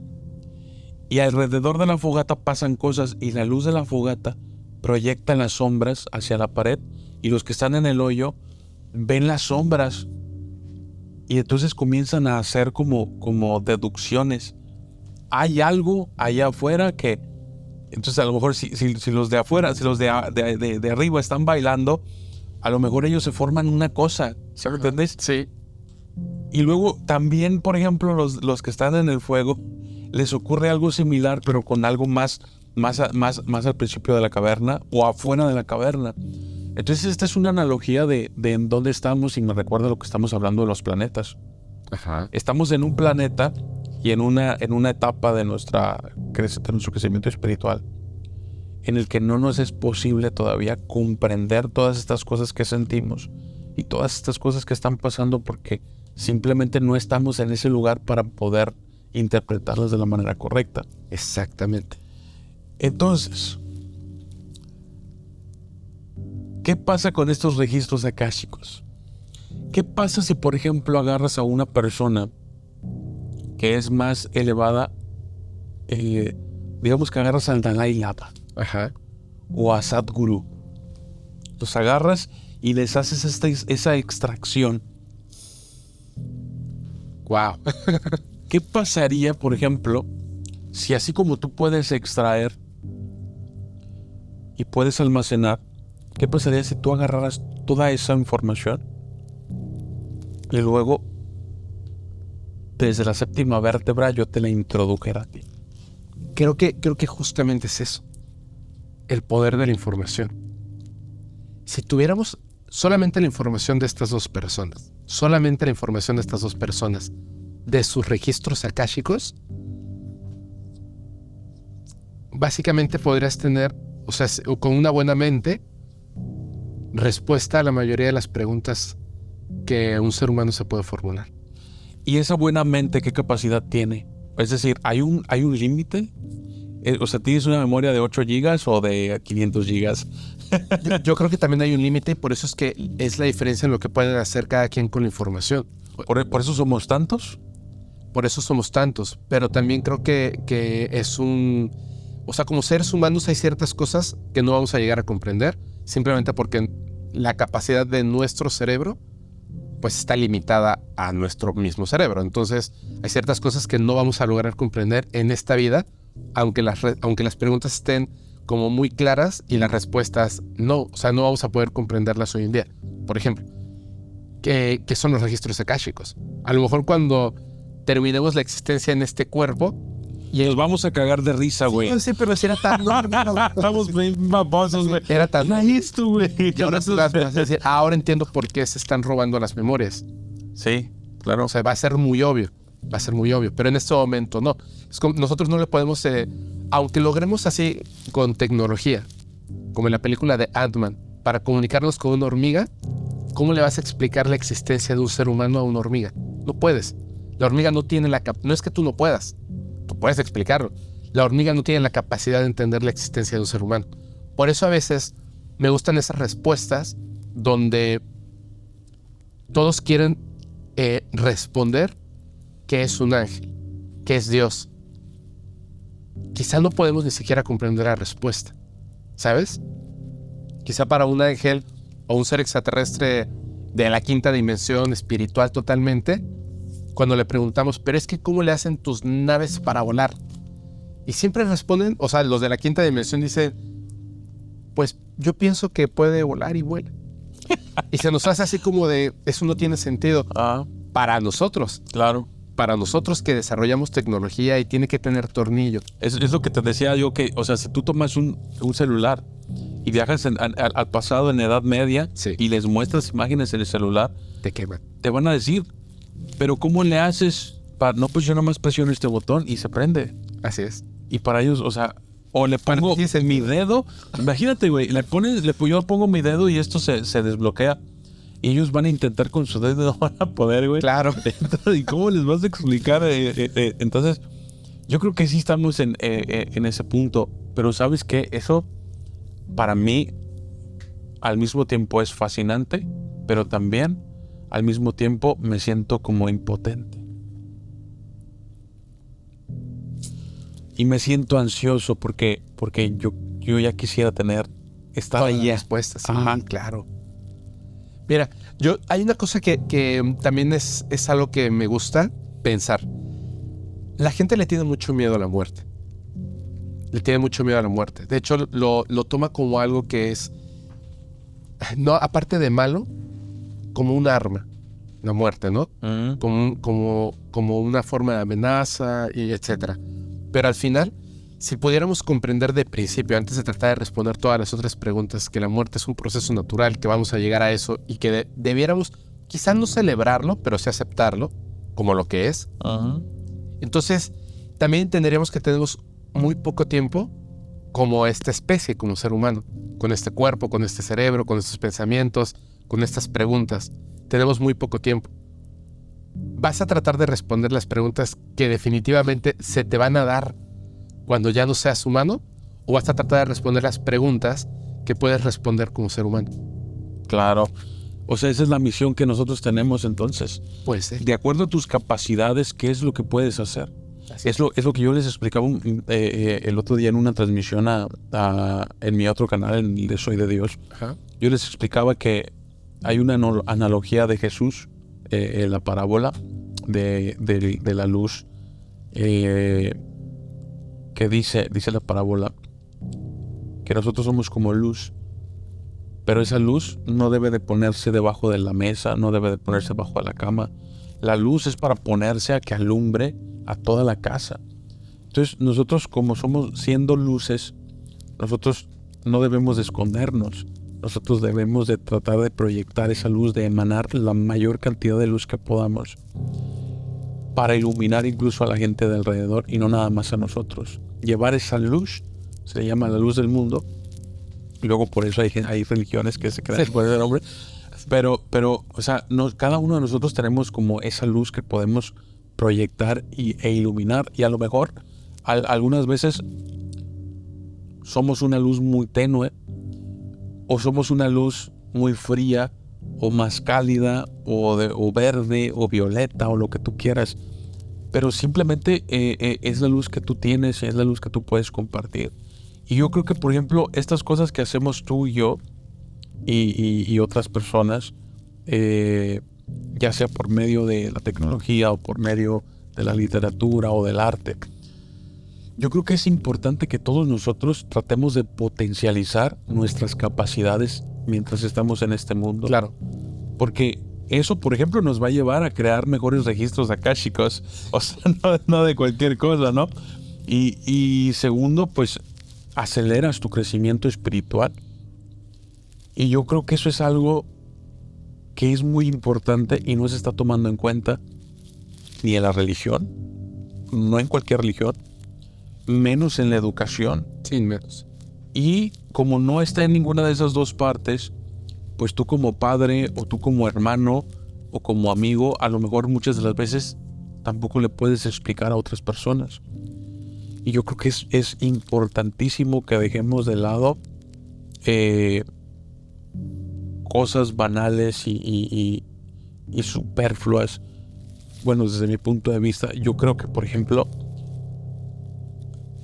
Y alrededor de la fogata pasan cosas y la luz de la fogata proyecta las sombras hacia la pared. Y los que están en el hoyo ven las sombras. Y entonces comienzan a hacer como deducciones. Hay algo allá afuera que... Entonces a lo mejor si los de afuera, si los de arriba están bailando, a lo mejor ellos se forman una cosa. ¿Sí me entiendes? Sí. Y luego también, por ejemplo, los que están en el fuego, les ocurre algo similar, pero con algo más al principio de la caverna o afuera de la caverna. Entonces esta es una analogía de en dónde estamos y me recuerda lo que estamos hablando de los planetas. Ajá. Estamos en un planeta y en una etapa de nuestro crecimiento espiritual en el que no nos es posible todavía comprender todas estas cosas que sentimos y todas estas cosas que están pasando porque simplemente no estamos en ese lugar para poder interpretarlas de la manera correcta. Exactamente. Entonces, ¿qué pasa con estos registros akáshicos? ¿Qué pasa si, por ejemplo, agarras a una persona que es más elevada, digamos que agarras al Dalai Lama, Ajá. o a Sadhguru? Los agarras y les haces esa extracción. Wow. ¿Qué pasaría, por ejemplo, si así como tú puedes extraer y puedes almacenar, qué pasaría si tú agarraras toda esa información y luego desde la séptima vértebra yo te la introdujera a ti? Creo que justamente es eso. El poder de la información. Si tuviéramos solamente la información de estas dos personas, de sus registros akáshicos, básicamente podrías tener, o sea, con una buena mente, respuesta a la mayoría de las preguntas que un ser humano se puede formular. ¿Y esa buena mente qué capacidad tiene? Es decir, ¿hay un límite? O sea, ¿tienes una memoria de 8 gigas o de 500 gigas? Yo creo que también hay un límite, por eso es que es la diferencia en lo que pueden hacer cada quien con la información. ¿Por eso somos tantos? Por eso somos tantos, pero también creo que es un... O sea, como seres humanos hay ciertas cosas que no vamos a llegar a comprender, simplemente porque la capacidad de nuestro cerebro pues está limitada a nuestro mismo cerebro. Entonces, hay ciertas cosas que no vamos a lograr comprender en esta vida, aunque las preguntas estén como muy claras y las respuestas no. O sea, no vamos a poder comprenderlas hoy en día. Por ejemplo, ¿qué son los registros akáshicos? A lo mejor cuando terminemos la existencia en este cuerpo, y nos vamos a cagar de risa, güey. Sí, pero si era tan... No, estamos bien babosos, güey. Era tan... No hay esto, güey. Y ahora, ahora entiendo por qué se están robando las memorias. Sí, claro. O sea, va a ser muy obvio. Pero en este momento no. Es como, nosotros no le podemos... aunque logremos así con tecnología, como en la película de Ant-Man, para comunicarnos con una hormiga, ¿cómo le vas a explicar la existencia de un ser humano a una hormiga? No puedes. La hormiga no tiene no es que tú no puedas. Tú puedes explicarlo. La hormiga no tiene la capacidad de entender la existencia de un ser humano. Por eso a veces me gustan esas respuestas donde todos quieren responder qué es un ángel, qué es Dios. Quizá no podemos ni siquiera comprender la respuesta, ¿sabes? Quizá para un ángel o un ser extraterrestre de la quinta dimensión espiritual totalmente, cuando le preguntamos, pero es que ¿cómo le hacen tus naves para volar? Y siempre responden, o sea, los de la quinta dimensión dicen, pues yo pienso que puede volar y vuela. Y se nos hace así como de, eso no tiene sentido. Para nosotros. Claro. Para nosotros que desarrollamos tecnología y tiene que tener tornillo. Es lo que te decía yo, que, o sea, si tú tomas un celular y viajas al pasado en Edad Media, sí, y les muestras imágenes en el celular, te queman. Te van a decir, Pero ¿cómo le haces? No, pues yo nomás presiono este botón y se prende. Así es. Y para ellos, o sea, o le pongo mi dedo. Imagínate, güey, yo pongo mi dedo y esto se desbloquea. Y ellos van a intentar con su dedo, no van a poder, güey. Claro. ¿Y cómo les vas a explicar? Entonces, yo creo que sí estamos en ese punto. Pero ¿sabes qué? Eso, para mí, al mismo tiempo es fascinante, pero también, al mismo tiempo, me siento como impotente. Y me siento ansioso porque yo ya quisiera estar ahí. Respuestas. Sí, ajá, claro. Mira, hay una cosa que también es algo que me gusta pensar. La gente le tiene mucho miedo a la muerte. Le tiene mucho miedo a la muerte. De hecho, lo toma como algo que es, no, aparte de malo, como un arma. La muerte, ¿no? Como una forma de amenaza, y etcétera. Pero al final, si pudiéramos comprender de principio, antes de tratar de responder todas las otras preguntas, que la muerte es un proceso natural, que vamos a llegar a eso y que debiéramos quizás no celebrarlo, pero sí aceptarlo como lo que es. Uh-huh. Entonces, también entenderíamos que tenemos muy poco tiempo como esta especie, como ser humano, con este cuerpo, con este cerebro, con estos pensamientos, con estas preguntas. Tenemos muy poco tiempo. ¿Vas a tratar de responder las preguntas que definitivamente se te van a dar cuando ya no seas humano? ¿O vas a tratar de responder las preguntas que puedes responder como ser humano? Claro. O sea, esa es la misión que nosotros tenemos entonces. Puede ser. De acuerdo a tus capacidades, ¿qué es lo que puedes hacer? Es lo que yo les explicaba el otro día en una transmisión en mi otro canal, en el de Soy de Dios. Ajá. Yo les explicaba que hay una analogía de Jesús, la parábola de la luz, que dice la parábola que nosotros somos como luz, pero esa luz no debe de ponerse debajo de la mesa, no debe de ponerse debajo de la cama. La luz es para ponerse a que alumbre a toda la casa. Entonces nosotros, como somos siendo luces, nosotros no debemos de escondernos. Nosotros debemos de tratar de proyectar esa luz, de emanar la mayor cantidad de luz que podamos para iluminar incluso a la gente de alrededor y no nada más a nosotros. Llevar esa luz, se le llama la luz del mundo. Y luego por eso hay religiones que se crean por ese nombre. Pero, o sea, cada uno de nosotros tenemos como esa luz que podemos proyectar e iluminar. Y a lo mejor algunas veces somos una luz muy tenue, o somos una luz muy fría, o más cálida, o verde, o violeta, o lo que tú quieras. Pero simplemente es la luz que tú tienes, es la luz que tú puedes compartir. Y yo creo que, por ejemplo, estas cosas que hacemos tú y yo, y otras personas, ya sea por medio de la tecnología, o por medio de la literatura, o del arte, yo creo que es importante que todos nosotros tratemos de potencializar nuestras capacidades mientras estamos en este mundo. Claro. Porque eso, por ejemplo, nos va a llevar a crear mejores registros akáshicos. O sea, no de cualquier cosa, ¿no? Y segundo, pues aceleras tu crecimiento espiritual. Y yo creo que eso es algo que es muy importante y no se está tomando en cuenta ni en la religión, no en cualquier religión, menos en la educación. Sí, menos. Y como no está en ninguna de esas dos partes, pues tú como padre, o tú como hermano, o como amigo, a lo mejor muchas de las veces tampoco le puedes explicar a otras personas. Y yo creo que es importantísimo que dejemos de lado cosas banales y superfluas. Bueno, desde mi punto de vista, yo creo que, por ejemplo,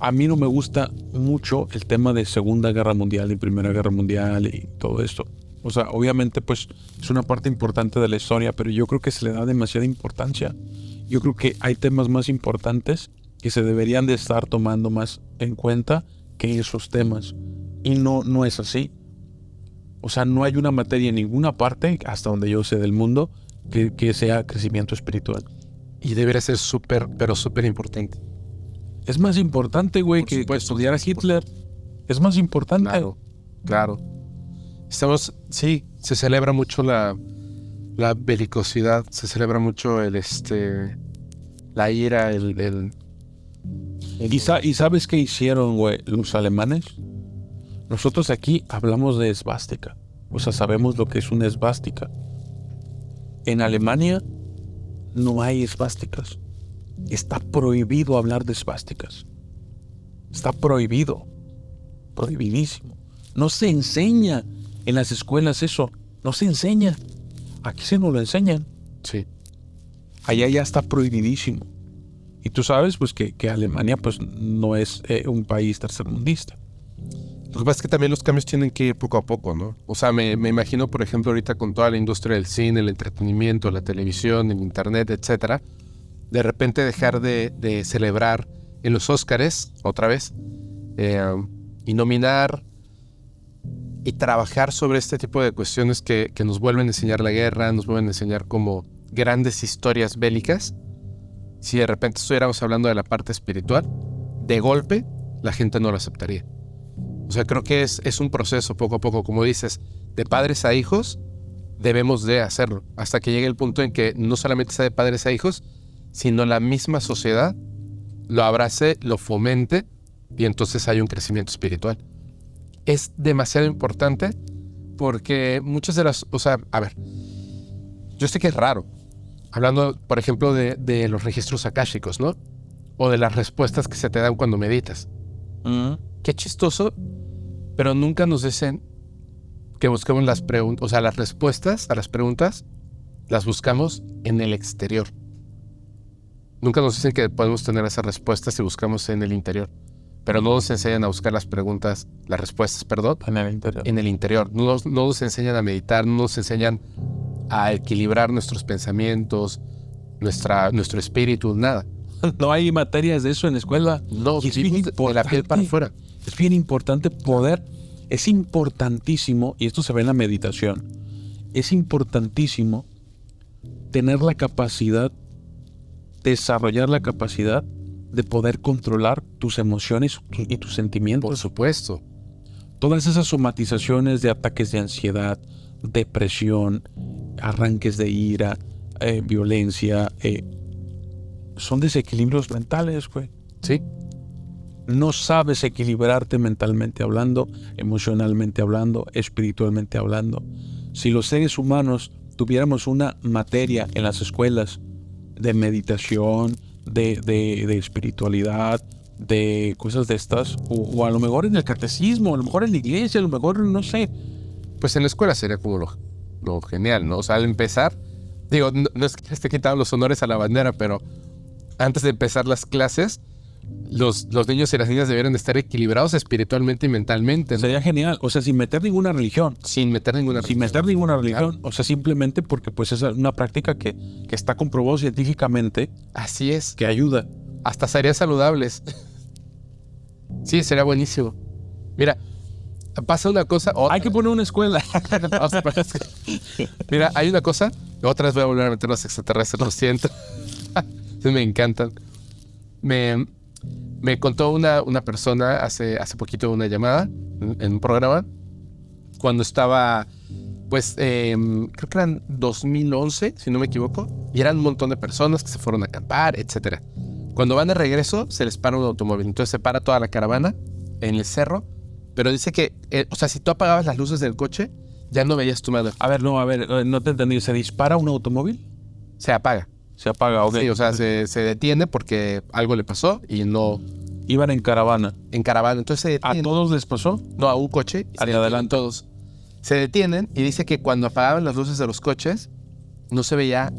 a mí no me gusta mucho el tema de Segunda Guerra Mundial y Primera Guerra Mundial y todo esto. O sea, obviamente, pues, es una parte importante de la historia, pero yo creo que se le da demasiada importancia. Yo creo que hay temas más importantes que se deberían de estar tomando más en cuenta que esos temas. Y no es así. O sea, no hay una materia en ninguna parte, hasta donde yo sé del mundo, que sea crecimiento espiritual. Y debería ser súper, pero súper importante. Es más importante, güey, que estudiar a Hitler. Es más importante. Claro. Sí, se celebra mucho la La belicosidad, se celebra mucho la ira, ¿Y sabes qué hicieron, güey, los alemanes? Nosotros aquí hablamos de esvástica. O sea, sabemos lo que es una esvástica. En Alemania no hay esvásticas. Está prohibido hablar de esvásticas. Está prohibido. Prohibidísimo. No se enseña en las escuelas eso. No se enseña. Aquí se nos lo enseñan. Sí. Allá ya está prohibidísimo. Y tú sabes pues que Alemania pues no es un país tercermundista. Lo que pasa es que también los cambios tienen que ir poco a poco, ¿no? O sea, me imagino, por ejemplo, ahorita con toda la industria del cine, el entretenimiento, la televisión, el internet, etcétera, de repente dejar de celebrar en los Óscares, otra vez, y nominar y trabajar sobre este tipo de cuestiones que nos vuelven a enseñar la guerra, nos vuelven a enseñar como grandes historias bélicas. Si de repente estuviéramos hablando de la parte espiritual, de golpe, la gente no lo aceptaría. O sea, creo que es un proceso poco a poco, como dices, de padres a hijos, debemos de hacerlo, hasta que llegue el punto en que no solamente sea de padres a hijos, sino la misma sociedad lo abrace, lo fomente, y entonces hay un crecimiento espiritual. Es demasiado importante porque muchas de las... O sea, a ver, yo sé que es raro, hablando, por ejemplo, de los registros akáshicos, ¿no? O de las respuestas que se te dan cuando meditas. Qué chistoso, pero nunca nos dicen que busquemos las preguntas, o sea, las respuestas a las preguntas las buscamos en el exterior. Nunca nos dicen que podemos tener esas respuestas si buscamos en el interior, pero no nos enseñan a buscar las respuestas, en el interior. No nos enseñan a meditar, no nos enseñan a equilibrar nuestros pensamientos, nuestro espíritu, nada. No hay materias de eso en la escuela. No, y es bien de la piel para afuera. Es bien importante es importantísimo, y esto se ve en la meditación, es importantísimo tener la capacidad, desarrollar la capacidad de poder controlar tus emociones y tus sentimientos. Por supuesto. Todas esas somatizaciones de ataques de ansiedad, depresión, arranques de ira, violencia, son desequilibrios mentales, güey. Sí. No sabes equilibrarte mentalmente hablando, emocionalmente hablando, espiritualmente hablando. Si los seres humanos tuviéramos una materia en las escuelas de meditación, de espiritualidad, de cosas de estas, o a lo mejor en el catecismo, a lo mejor en la iglesia, a lo mejor no sé. Pues en la escuela sería como lo genial, ¿no? O sea, al empezar, digo, no es que le esté quitando los honores a la bandera, pero antes de empezar las clases, los niños y las niñas deberían estar equilibrados espiritualmente y mentalmente, ¿no? Sería genial, o sea, sin meter ninguna religión. Sin meter ninguna religión, claro. O sea, simplemente porque pues es una práctica que está comprobado científicamente. Así es. Que ayuda. Hasta serían saludables. Sí, sería buenísimo. Mira, pasa una cosa... Hay que poner una escuela. Mira, hay una cosa... Otra vez voy a volver a meter los extraterrestres, lo siento. Me encantan. Me contó una persona hace poquito una llamada en un programa cuando estaba, pues, creo que eran 2011, si no me equivoco, y eran un montón de personas que se fueron a acampar, etcétera. Cuando van de regreso, se les para un automóvil. Entonces se para toda la caravana en el cerro, pero dice que, o sea, si tú apagabas las luces del coche, ya no veías tu mano. A ver, no te entendí. ¿Se dispara un automóvil? Se apaga. Se apaga, ok. Sí, o sea, se detiene porque algo le pasó y no... Iban en caravana. En caravana, entonces se detienen. ¿A todos les pasó? No, a un coche. Adelante. Todos. Se detienen y dice que cuando apagaban las luces de los coches, no se veía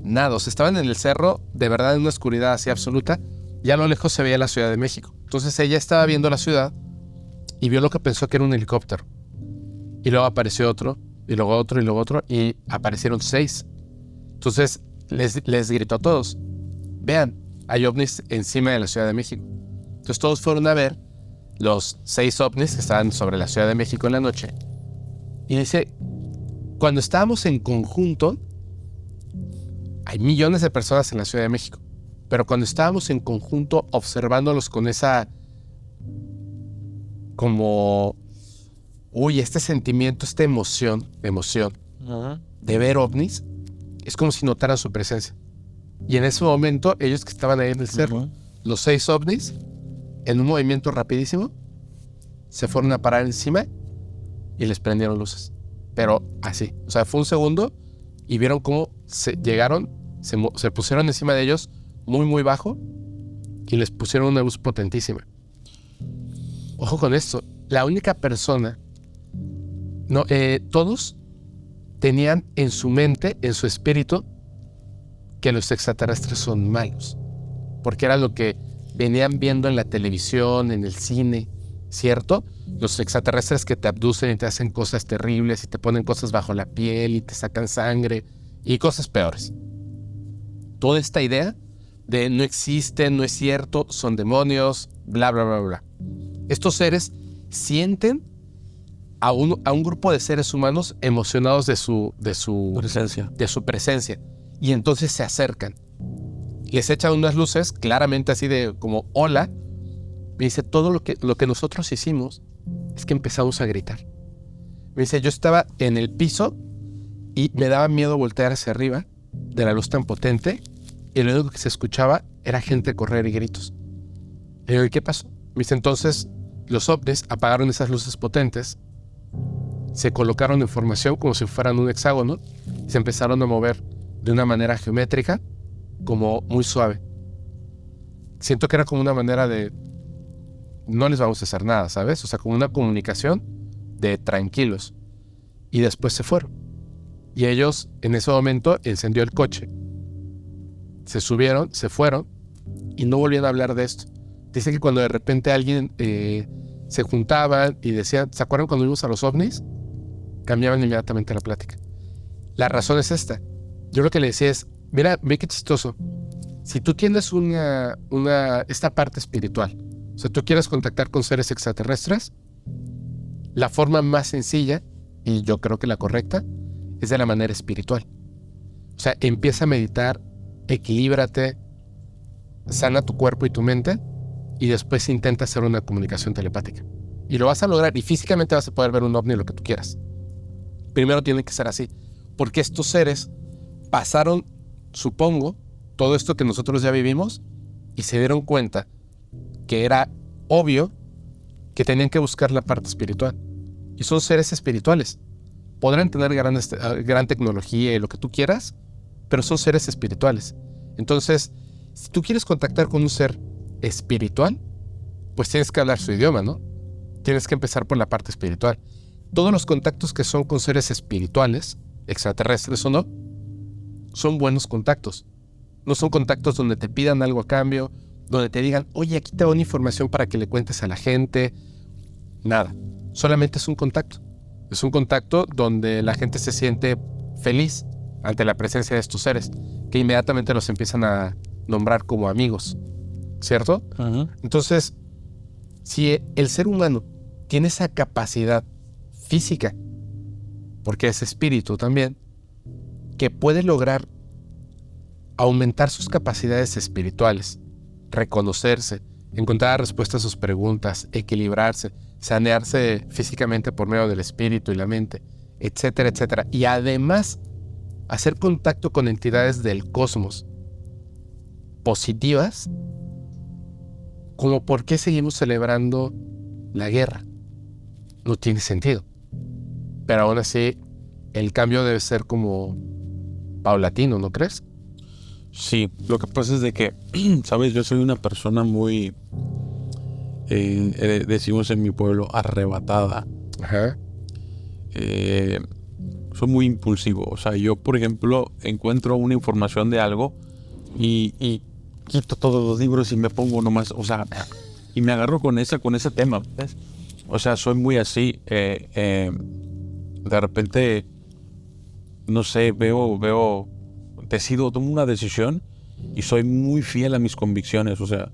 nada. O sea, estaban en el cerro, de verdad en una oscuridad así absoluta, y a lo lejos se veía la Ciudad de México. Entonces ella estaba viendo la ciudad y vio lo que pensó que era un helicóptero. Y luego apareció otro, y luego otro, y luego otro, y aparecieron 6. Entonces les gritó a todos: vean, hay ovnis encima de la Ciudad de México. Entonces todos fueron a ver los 6 ovnis que estaban sobre la Ciudad de México en la noche. Y dice, cuando estábamos en conjunto, hay millones de personas en la Ciudad de México, pero cuando estábamos en conjunto observándolos con esa, como, este sentimiento, esta emoción de ver ovnis, es como si notaran su presencia. Y en ese momento, ellos que estaban ahí en el cerro, los 6 ovnis, en un movimiento rapidísimo, se fueron a parar encima y les prendieron luces. Pero así, o sea, fue un segundo y vieron cómo se pusieron encima de ellos muy, muy bajo y les pusieron una luz potentísima. Ojo con esto, la única persona, todos tenían en su mente, en su espíritu, que los extraterrestres son malos, porque era lo que venían viendo en la televisión, en el cine, ¿cierto? Los extraterrestres que te abducen y te hacen cosas terribles y te ponen cosas bajo la piel y te sacan sangre y cosas peores. Toda esta idea de no existen, no es cierto, son demonios, bla, bla, bla, bla. Estos seres sienten a un grupo de seres humanos emocionados de su presencia. Y entonces se acercan. Les echan unas luces, claramente así de como hola. Me dice, todo lo que nosotros hicimos es que empezamos a gritar. Me dice, yo estaba en el piso y me daba miedo voltear hacia arriba de la luz tan potente y lo único que se escuchaba era gente correr y gritos. Le digo, ¿y qué pasó? Me dice, entonces los ovnis apagaron esas luces potentes, se colocaron en formación como si fueran un hexágono y se empezaron a mover de una manera geométrica, como muy suave. Siento que era como una manera de no les vamos a hacer nada, ¿sabes? O sea, como una comunicación de tranquilos. Y después se fueron. Y ellos, en ese momento, encendió el coche. Se subieron, se fueron y no volvían a hablar de esto. Dice que cuando de repente alguien se juntaban y decían, ¿se acuerdan cuando vimos a los ovnis? Cambiaban inmediatamente la plática. La razón es esta. Yo lo que le decía es, mira, ve qué chistoso. Si tú tienes esta parte espiritual, o sea, tú quieres contactar con seres extraterrestres, la forma más sencilla, y yo creo que la correcta, es de la manera espiritual. O sea, empieza a meditar, equilíbrate, sana tu cuerpo y tu mente, y después intenta hacer una comunicación telepática. Y lo vas a lograr, y físicamente vas a poder ver un ovni, lo que tú quieras. Primero tiene que ser así, porque estos seres pasaron, supongo, todo esto que nosotros ya vivimos y se dieron cuenta que era obvio que tenían que buscar la parte espiritual. Y son seres espirituales. Podrán tener gran tecnología y lo que tú quieras, pero son seres espirituales. Entonces, si tú quieres contactar con un ser espiritual, pues tienes que hablar su idioma, ¿no? Tienes que empezar por la parte espiritual. Todos los contactos que son con seres espirituales, extraterrestres o no, son buenos contactos. No son contactos donde te pidan algo a cambio, donde te digan, oye, aquí te doy una información para que le cuentes a la gente. Nada. Solamente es un contacto. Es un contacto donde la gente se siente feliz ante la presencia de estos seres, que inmediatamente los empiezan a nombrar como amigos, ¿cierto? Uh-huh. Entonces, si el ser humano tiene esa capacidad física, porque es espíritu también, que puede lograr aumentar sus capacidades espirituales, reconocerse, encontrar respuestas a sus preguntas, equilibrarse, sanearse físicamente por medio del espíritu y la mente, etcétera, etcétera. Y además, hacer contacto con entidades del cosmos positivas, como por qué seguimos celebrando la guerra. No tiene sentido. Pero aún así, el cambio debe ser como paulatino, ¿no crees? Sí, lo que pasa es de que, ¿sabes? Yo soy una persona muy, decimos en mi pueblo, arrebatada. Ajá. Soy muy impulsivo. O sea, yo, por ejemplo, encuentro una información de algo y quito todos los libros y me pongo nomás, o sea, y me agarro con ese tema, ¿ves? O sea, soy muy así. De repente, no sé, tomo una decisión y soy muy fiel a mis convicciones. O sea,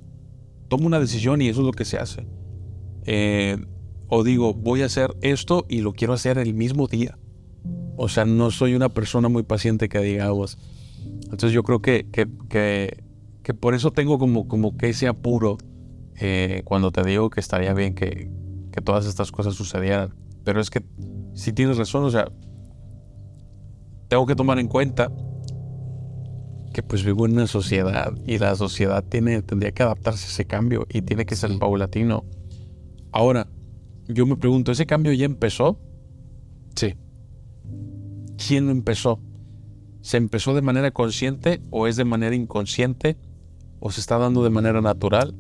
tomo una decisión y eso es lo que se hace. O digo, voy a hacer esto y lo quiero hacer el mismo día. O sea, no soy una persona muy paciente que digamos. Entonces yo creo que por eso tengo como que ese apuro cuando te digo que estaría bien que todas estas cosas sucedieran. Pero es que si tienes razón, o sea, tengo que tomar en cuenta que pues vivo en una sociedad y la sociedad tendría que adaptarse a ese cambio y tiene que ser paulatino. Ahora, yo me pregunto, ¿ese cambio ya empezó? Sí. ¿Quién lo empezó? ¿Se empezó de manera consciente o es de manera inconsciente o se está dando de manera natural?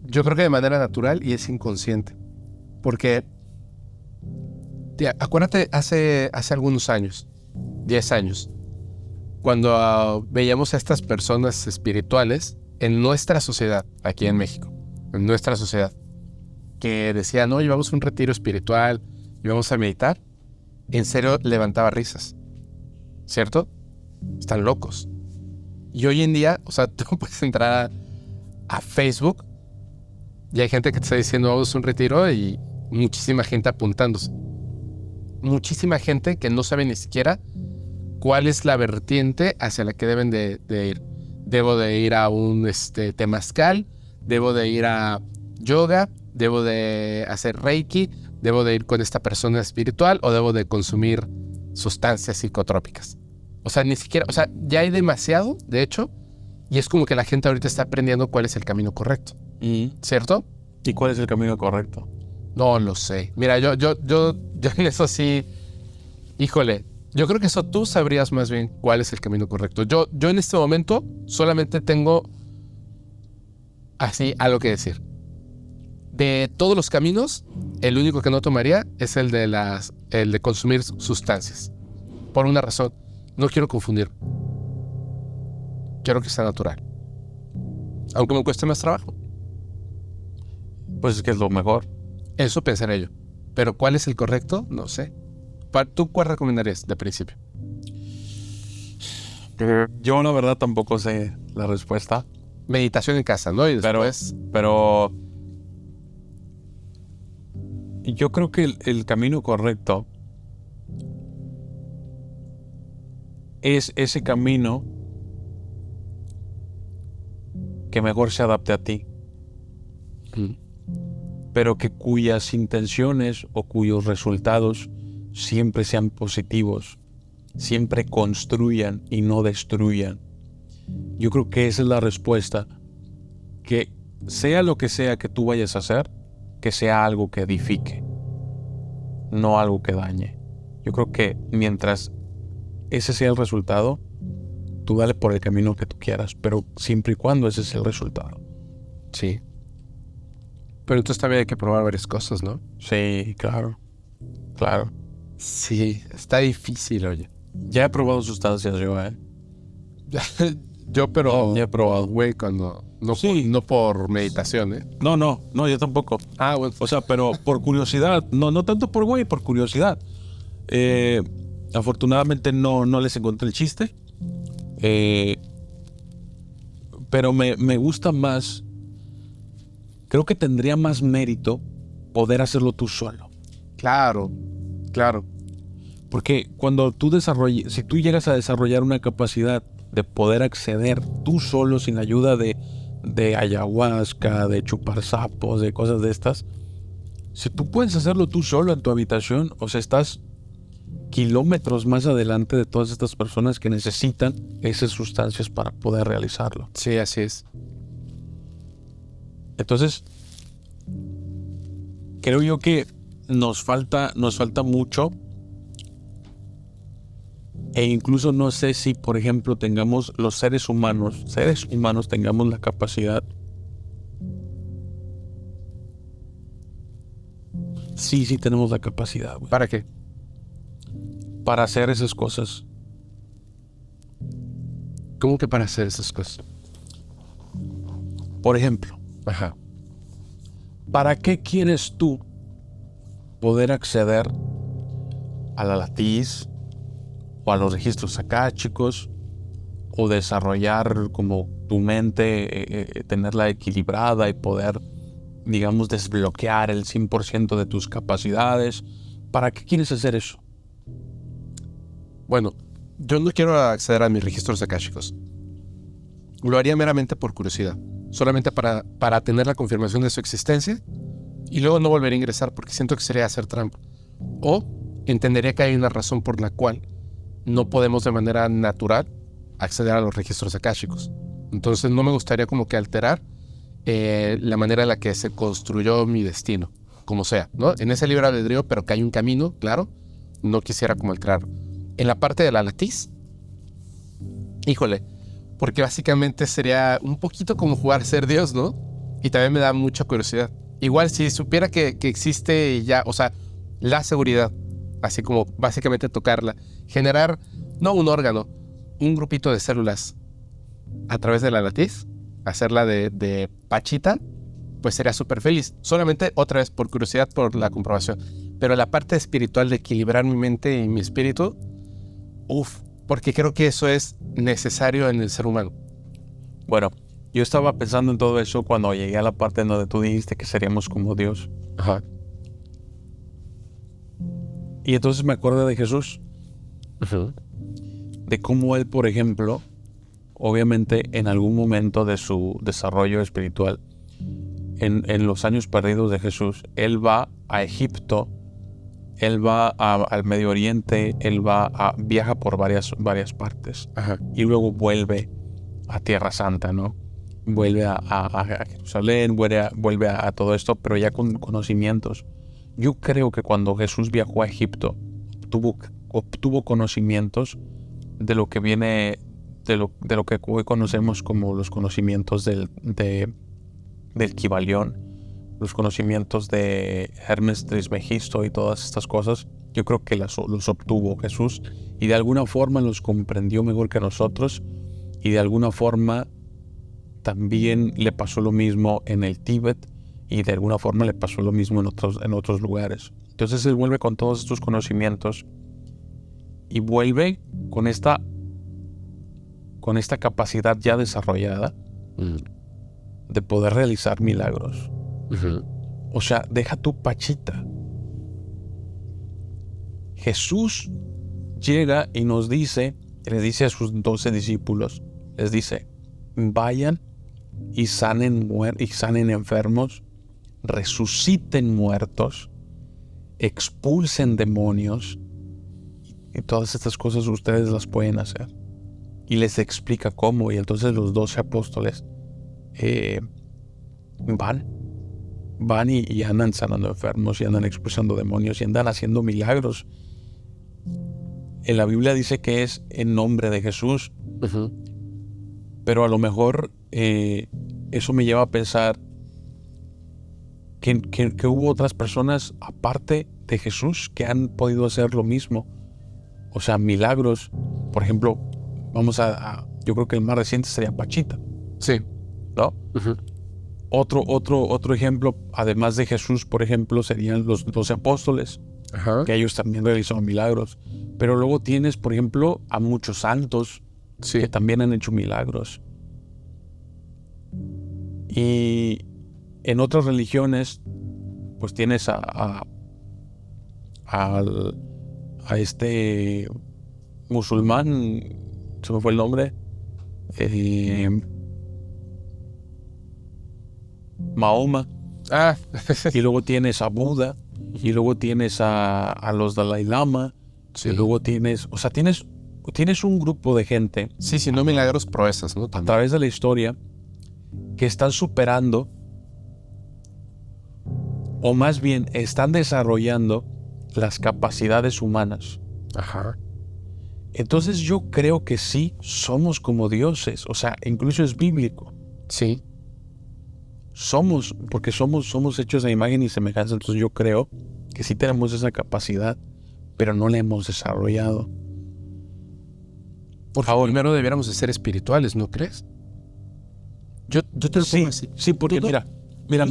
Yo creo que de manera natural y es inconsciente. Porque, acuérdate, hace algunos años, 10 años, cuando veíamos a estas personas espirituales en nuestra sociedad, aquí en México, en nuestra sociedad, que decían, no, llevamos un retiro espiritual y vamos a meditar, en serio levantaba risas, ¿cierto? Están locos. Y hoy en día, o sea, tú puedes entrar a Facebook y hay gente que te está diciendo, vamos a un retiro y muchísima gente apuntándose. Muchísima gente que no sabe ni siquiera cuál es la vertiente hacia la que deben de ir. Debo de ir a un temazcal, debo de ir a yoga, debo de hacer reiki, debo de ir con esta persona espiritual o debo de consumir sustancias psicotrópicas. O sea, ni siquiera, o sea, ya hay demasiado, de hecho, y es como que la gente ahorita está aprendiendo cuál es el camino correcto. ¿Cierto? ¿Y cuál es el camino correcto? No lo sé. Mira, yo en eso sí, híjole, yo creo que eso tú sabrías más bien cuál es el camino correcto. Yo en este momento solamente tengo así algo que decir. De todos los caminos, el único que no tomaría es el de consumir sustancias. Por una razón, no quiero confundir. Quiero que sea natural. Aunque me cueste más trabajo. Pues es que es lo mejor. Eso pensaré yo. Pero ¿cuál es el correcto? No sé. ¿Tú cuál recomendarías de principio? Yo la verdad tampoco sé la respuesta. Meditación en casa, ¿no? Y después... Pero yo creo que el camino correcto es ese camino que mejor se adapte a ti. Pero que cuyas intenciones o cuyos resultados siempre sean positivos, siempre construyan y no destruyan. Yo creo que esa es la respuesta, que sea lo que sea que tú vayas a hacer, que sea algo que edifique, no algo que dañe. Yo creo que mientras ese sea el resultado, tú dale por el camino que tú quieras, pero siempre y cuando ese sea el resultado. Sí. Pero entonces también hay que probar varias cosas, ¿no? Sí, claro. Claro. Sí, está difícil, oye. Ya he probado sustancias yo, Yo, pero... Ya he probado. Güey, cuando... No, sí. No por meditación, ¿eh? No, yo tampoco. Ah, bueno. O sea, pero por curiosidad. No tanto por güey, por curiosidad. Afortunadamente no les encontré el chiste. Pero me gusta más... Creo que tendría más mérito poder hacerlo tú solo. Claro. Porque cuando si tú llegas a desarrollar una capacidad de poder acceder tú solo sin ayuda de ayahuasca, de chupar sapos, de cosas de estas, si tú puedes hacerlo tú solo en tu habitación, o sea, estás kilómetros más adelante de todas estas personas que necesitan esas sustancias para poder realizarlo. Sí, así es. Entonces, creo yo que nos falta mucho, e incluso no sé si, por ejemplo, tengamos los seres humanos tengamos la capacidad. Sí tenemos la capacidad, güey. ¿Para qué? Para hacer esas cosas. ¿Cómo que para hacer esas cosas? Por ejemplo, Ajá. ¿Para qué quieres tú poder acceder a la latiz o a los registros akáshicos o desarrollar como tu mente, tenerla equilibrada y poder, digamos, desbloquear el 100% de tus capacidades? ¿Para qué quieres hacer eso? Bueno, yo no quiero acceder a mis registros akáshicos. Lo haría meramente por curiosidad. Solamente para tener la confirmación de su existencia y luego no volver a ingresar porque siento que sería hacer trampa. O entendería que hay una razón por la cual no podemos de manera natural acceder a los registros akáshicos. Entonces no me gustaría como que alterar la manera en la que se construyó mi destino, como sea, ¿no? En ese libre albedrío, pero que hay un camino, claro, no quisiera como alterarlo. En la parte de la latiz, híjole, porque básicamente sería un poquito como jugar a ser Dios, ¿no? Y también me da mucha curiosidad. Igual si supiera que existe ya, o sea, la seguridad, así como básicamente tocarla, generar, no un órgano, un grupito de células a través de la latiz, hacerla de pachita, pues sería súper feliz. Solamente otra vez por curiosidad, por la comprobación. Pero la parte espiritual de equilibrar mi mente y mi espíritu, porque creo que eso es necesario en el ser humano. Bueno, yo estaba pensando en todo eso cuando llegué a la parte en donde tú dijiste que seríamos como Dios. Ajá. Y entonces me acuerdo de Jesús. Uh-huh. De cómo él, por ejemplo, obviamente en algún momento de su desarrollo espiritual, en los años perdidos de Jesús, él va a Egipto, él va al Medio Oriente, él viaja por varias partes. Ajá. Y luego vuelve a Tierra Santa, ¿no? Vuelve a Jerusalén, vuelve a todo esto, pero ya con conocimientos. Yo creo que cuando Jesús viajó a Egipto, obtuvo conocimientos de lo que viene, de lo que hoy conocemos como los conocimientos del Kybalión, los conocimientos de Hermes Trismegisto y todas estas cosas. Yo creo que los obtuvo Jesús y de alguna forma los comprendió mejor que nosotros, y de alguna forma también le pasó lo mismo en el Tíbet, y de alguna forma le pasó lo mismo en otros lugares. Entonces él vuelve con todos estos conocimientos y vuelve con esta capacidad ya desarrollada de poder realizar milagros. Uh-huh. O sea, deja tu pachita. Jesús llega y nos dice, le dice a sus 12 discípulos, les dice, vayan y sanen enfermos, resuciten muertos, expulsen demonios, y todas estas cosas ustedes las pueden hacer. Y les explica cómo, y entonces los 12 apóstoles van y andan sanando enfermos, y andan expulsando demonios, y andan haciendo milagros. En la Biblia dice que es en nombre de Jesús. Uh-huh. Pero a lo mejor eso me lleva a pensar que hubo otras personas aparte de Jesús que han podido hacer lo mismo. O sea, milagros. Por ejemplo, yo creo que el más reciente sería Pachita. Sí. ¿No? Uh-huh. Otro ejemplo, además de Jesús, por ejemplo, serían los 12 apóstoles. Ajá. Que ellos también realizaron milagros. Pero luego tienes, por ejemplo, a muchos santos, sí, que también han hecho milagros. Y en otras religiones, pues tienes a este musulmán, se me fue el nombre, Mahoma. Y luego tienes a Buda, y luego tienes a los Dalai Lama, sí, y luego tienes un grupo de gente. Sí, no milagros, proezas, ¿no? A través de la historia, que están superando, o más bien están desarrollando las capacidades humanas. Ajá. Entonces yo creo que sí somos como dioses, o sea, incluso es bíblico. Sí. Porque somos hechos a imagen y semejanza, entonces yo creo que sí tenemos esa capacidad, pero no la hemos desarrollado. Por favor, primero debiéramos de ser espirituales, ¿no crees? Yo te lo pongo así. Sí, porque mira.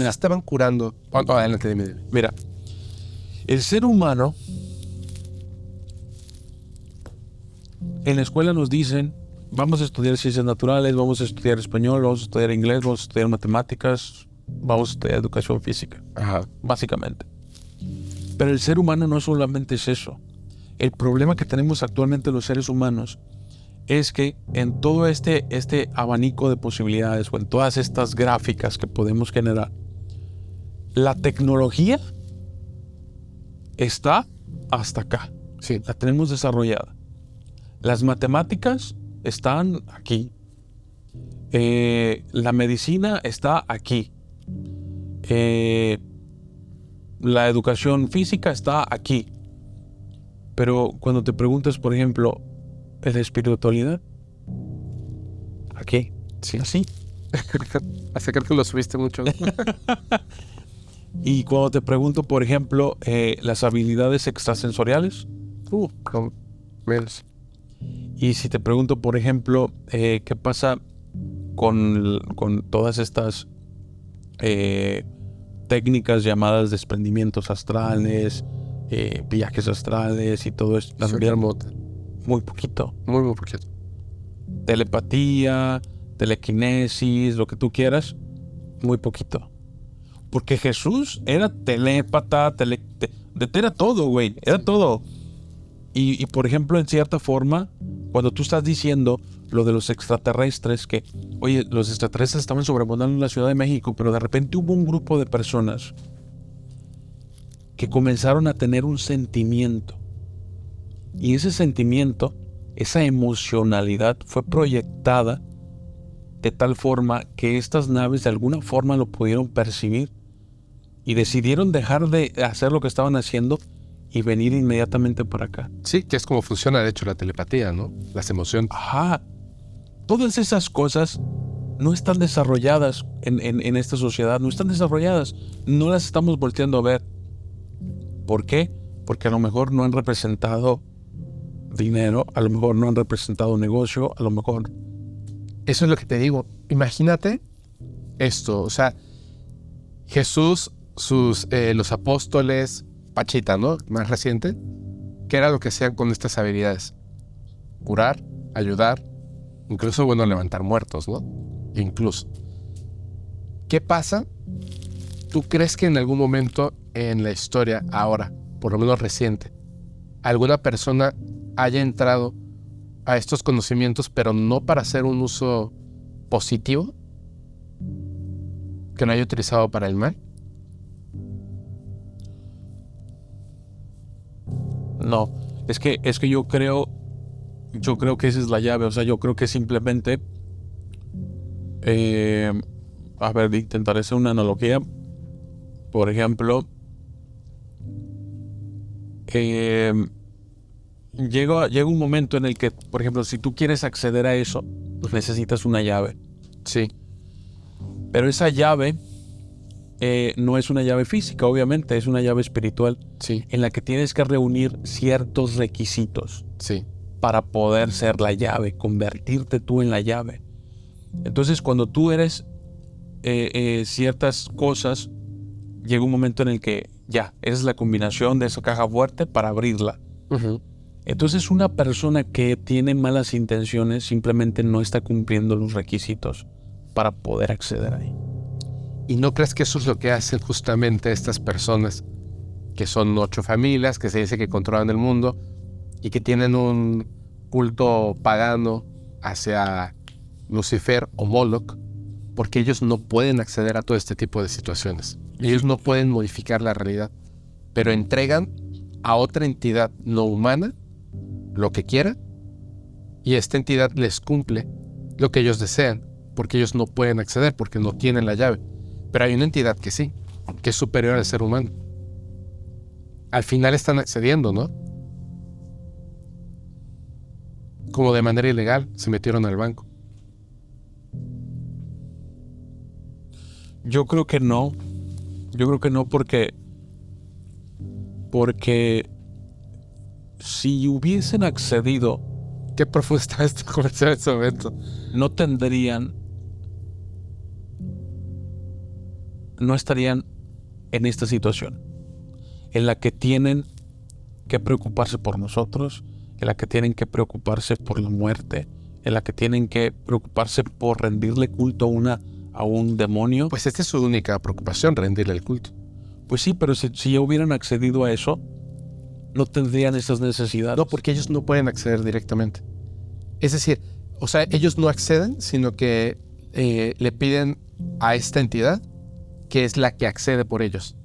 Estaban curando. Adelante, dime. Mira, el ser humano, en la escuela nos dicen, vamos a estudiar ciencias naturales, vamos a estudiar español, vamos a estudiar inglés, vamos a estudiar matemáticas, vamos a estudiar educación física. Ajá. Básicamente. Pero el ser humano no solamente es eso. El problema que tenemos actualmente los seres humanos es que en todo este abanico de posibilidades, o en todas estas gráficas que podemos generar, la tecnología está hasta acá. Sí. La tenemos desarrollada. Las matemáticas están aquí. La medicina está aquí. La educación física está aquí. Pero cuando te preguntas, por ejemplo, ¿la espiritualidad? Aquí. Sí. Así. Así creo que lo subiste mucho. Y cuando te pregunto, por ejemplo, las habilidades extrasensoriales. Menos. Y si te pregunto, por ejemplo, ¿qué pasa con todas estas técnicas llamadas desprendimientos astrales, viajes astrales y todo esto? También muy poquito. Muy poquito. Telepatía, telequinesis, lo que tú quieras, muy poquito. Porque Jesús era telépata, era todo, güey, era todo. Y por ejemplo, en cierta forma, cuando tú estás diciendo lo de los extraterrestres, que, oye, los extraterrestres estaban sobrevolando la Ciudad de México, pero de repente hubo un grupo de personas que comenzaron a tener un sentimiento. Y ese sentimiento, esa emocionalidad fue proyectada de tal forma que estas naves de alguna forma lo pudieron percibir y decidieron dejar de hacer lo que estaban haciendo y venir inmediatamente para acá. Sí, que es como funciona de hecho la telepatía, ¿no? Las emociones. Ajá. Todas esas cosas no están desarrolladas en esta sociedad, no están desarrolladas, no las estamos volteando a ver. ¿Por qué? Porque a lo mejor no han representado dinero, a lo mejor no han representado negocio, a lo mejor... Eso es lo que te digo. Imagínate esto, o sea, Jesús, los apóstoles, Pachita, ¿no? Más reciente, ¿qué era lo que hacían con estas habilidades? Curar, ayudar, incluso, bueno, levantar muertos, ¿no? Incluso. ¿Qué pasa? ¿Tú crees que en algún momento en la historia, ahora, por lo menos reciente, alguna persona haya entrado a estos conocimientos, pero no para hacer un uso positivo, que no haya utilizado para el mal? No, es que yo creo que esa es la llave. O sea, yo creo que simplemente, a ver, intentaré hacer una analogía. Por ejemplo, llega un momento en el que, por ejemplo, si tú quieres acceder a eso, pues necesitas una llave. Sí. Pero esa llave no es una llave física, obviamente, es una llave espiritual. Sí. En la que tienes que reunir ciertos requisitos. Sí. Para poder ser la llave, convertirte tú en la llave. Entonces, cuando tú eres ciertas cosas, llega un momento en el que ya, eres la combinación de esa caja fuerte para abrirla. Uh-huh. Entonces, una persona que tiene malas intenciones simplemente no está cumpliendo los requisitos para poder acceder ahí. ¿Y no crees que eso es lo que hacen justamente estas personas, que son 8 familias, que se dice que controlan el mundo y que tienen un culto pagano hacia Lucifer o Moloch, porque ellos no pueden acceder a todo este tipo de situaciones? Ellos no pueden modificar la realidad, pero entregan a otra entidad no humana lo que quiera, y esta entidad les cumple lo que ellos desean, porque ellos no pueden acceder, porque no tienen la llave. Pero hay una entidad que sí, que es superior al ser humano. Al final están accediendo, ¿no? Como de manera ilegal, se metieron al banco. Yo creo que no. Yo creo que no porque si hubiesen accedido... Qué profundo está esta conversación en ese momento. No estarían en esta situación en la que tienen que preocuparse por nosotros, en la que tienen que preocuparse por la muerte, en la que tienen que preocuparse por rendirle culto a un demonio. Pues esta es su única preocupación, rendirle el culto. Pues sí, pero si ya hubieran accedido a eso, no tendrían esas necesidades. No, porque ellos no pueden acceder directamente. Es decir, o sea, ellos no acceden, sino que le piden a esta entidad, que es la que accede por ellos.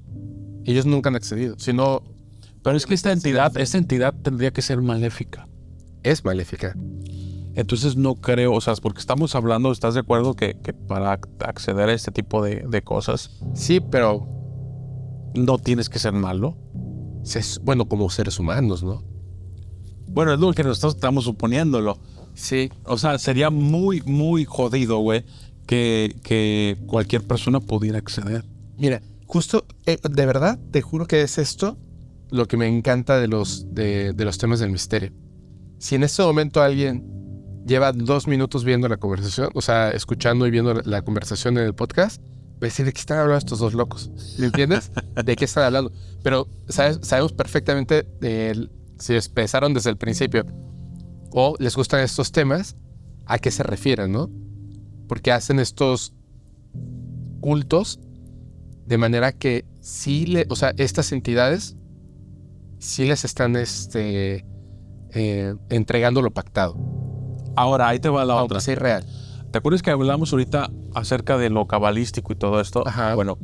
Ellos nunca han accedido, sino... Pero es que esta entidad tendría que ser maléfica. Es maléfica. Entonces no creo, o sea, porque estamos hablando, ¿estás de acuerdo que para acceder a este tipo de cosas? Sí, pero No tienes que ser malo. bueno, como seres humanos, ¿no? Bueno, es lo que nosotros estamos suponiéndolo. Sí. O sea, sería muy, muy jodido, güey, que cualquier persona pudiera acceder. Mira, justo, de verdad, te juro que es esto lo que me encanta de los temas del misterio. Si en este momento alguien lleva 2 minutos viendo la conversación, o sea, escuchando y viendo la conversación en el podcast, va a decir, ¿de qué están hablando estos dos locos? ¿Me entiendes? ¿De qué están hablando? Pero sabemos perfectamente si empezaron desde el principio o les gustan estos temas, a qué se refieren, ¿no? Porque hacen estos cultos de manera que o sea, estas entidades sí les están entregando lo pactado. Ahora, ahí te va la Aunque otra. sea real. ¿Te acuerdas que hablamos ahorita acerca de lo cabalístico y todo esto? Ajá. Bueno,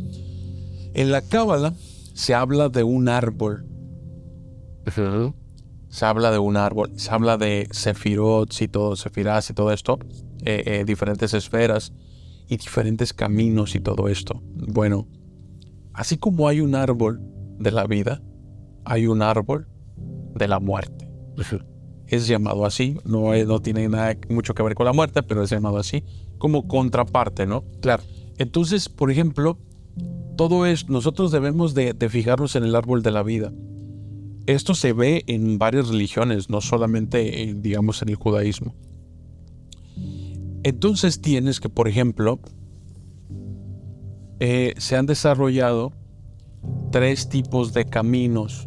en la cábala se habla de un árbol. Uh-huh. Se habla de un árbol. Se habla de sefirot y todo, sefirás y todo esto. Diferentes esferas y diferentes caminos y todo esto. Bueno, así como hay un árbol de la vida, hay un árbol de la muerte. Uh-huh. Es llamado así, no tiene nada mucho que ver con la muerte, pero es llamado así como contraparte, ¿no? Claro. Entonces, por ejemplo, nosotros debemos de fijarnos en el árbol de la vida. Esto se ve en varias religiones, no solamente, digamos, en el judaísmo. Entonces tienes que, por ejemplo, se han desarrollado 3 tipos de caminos.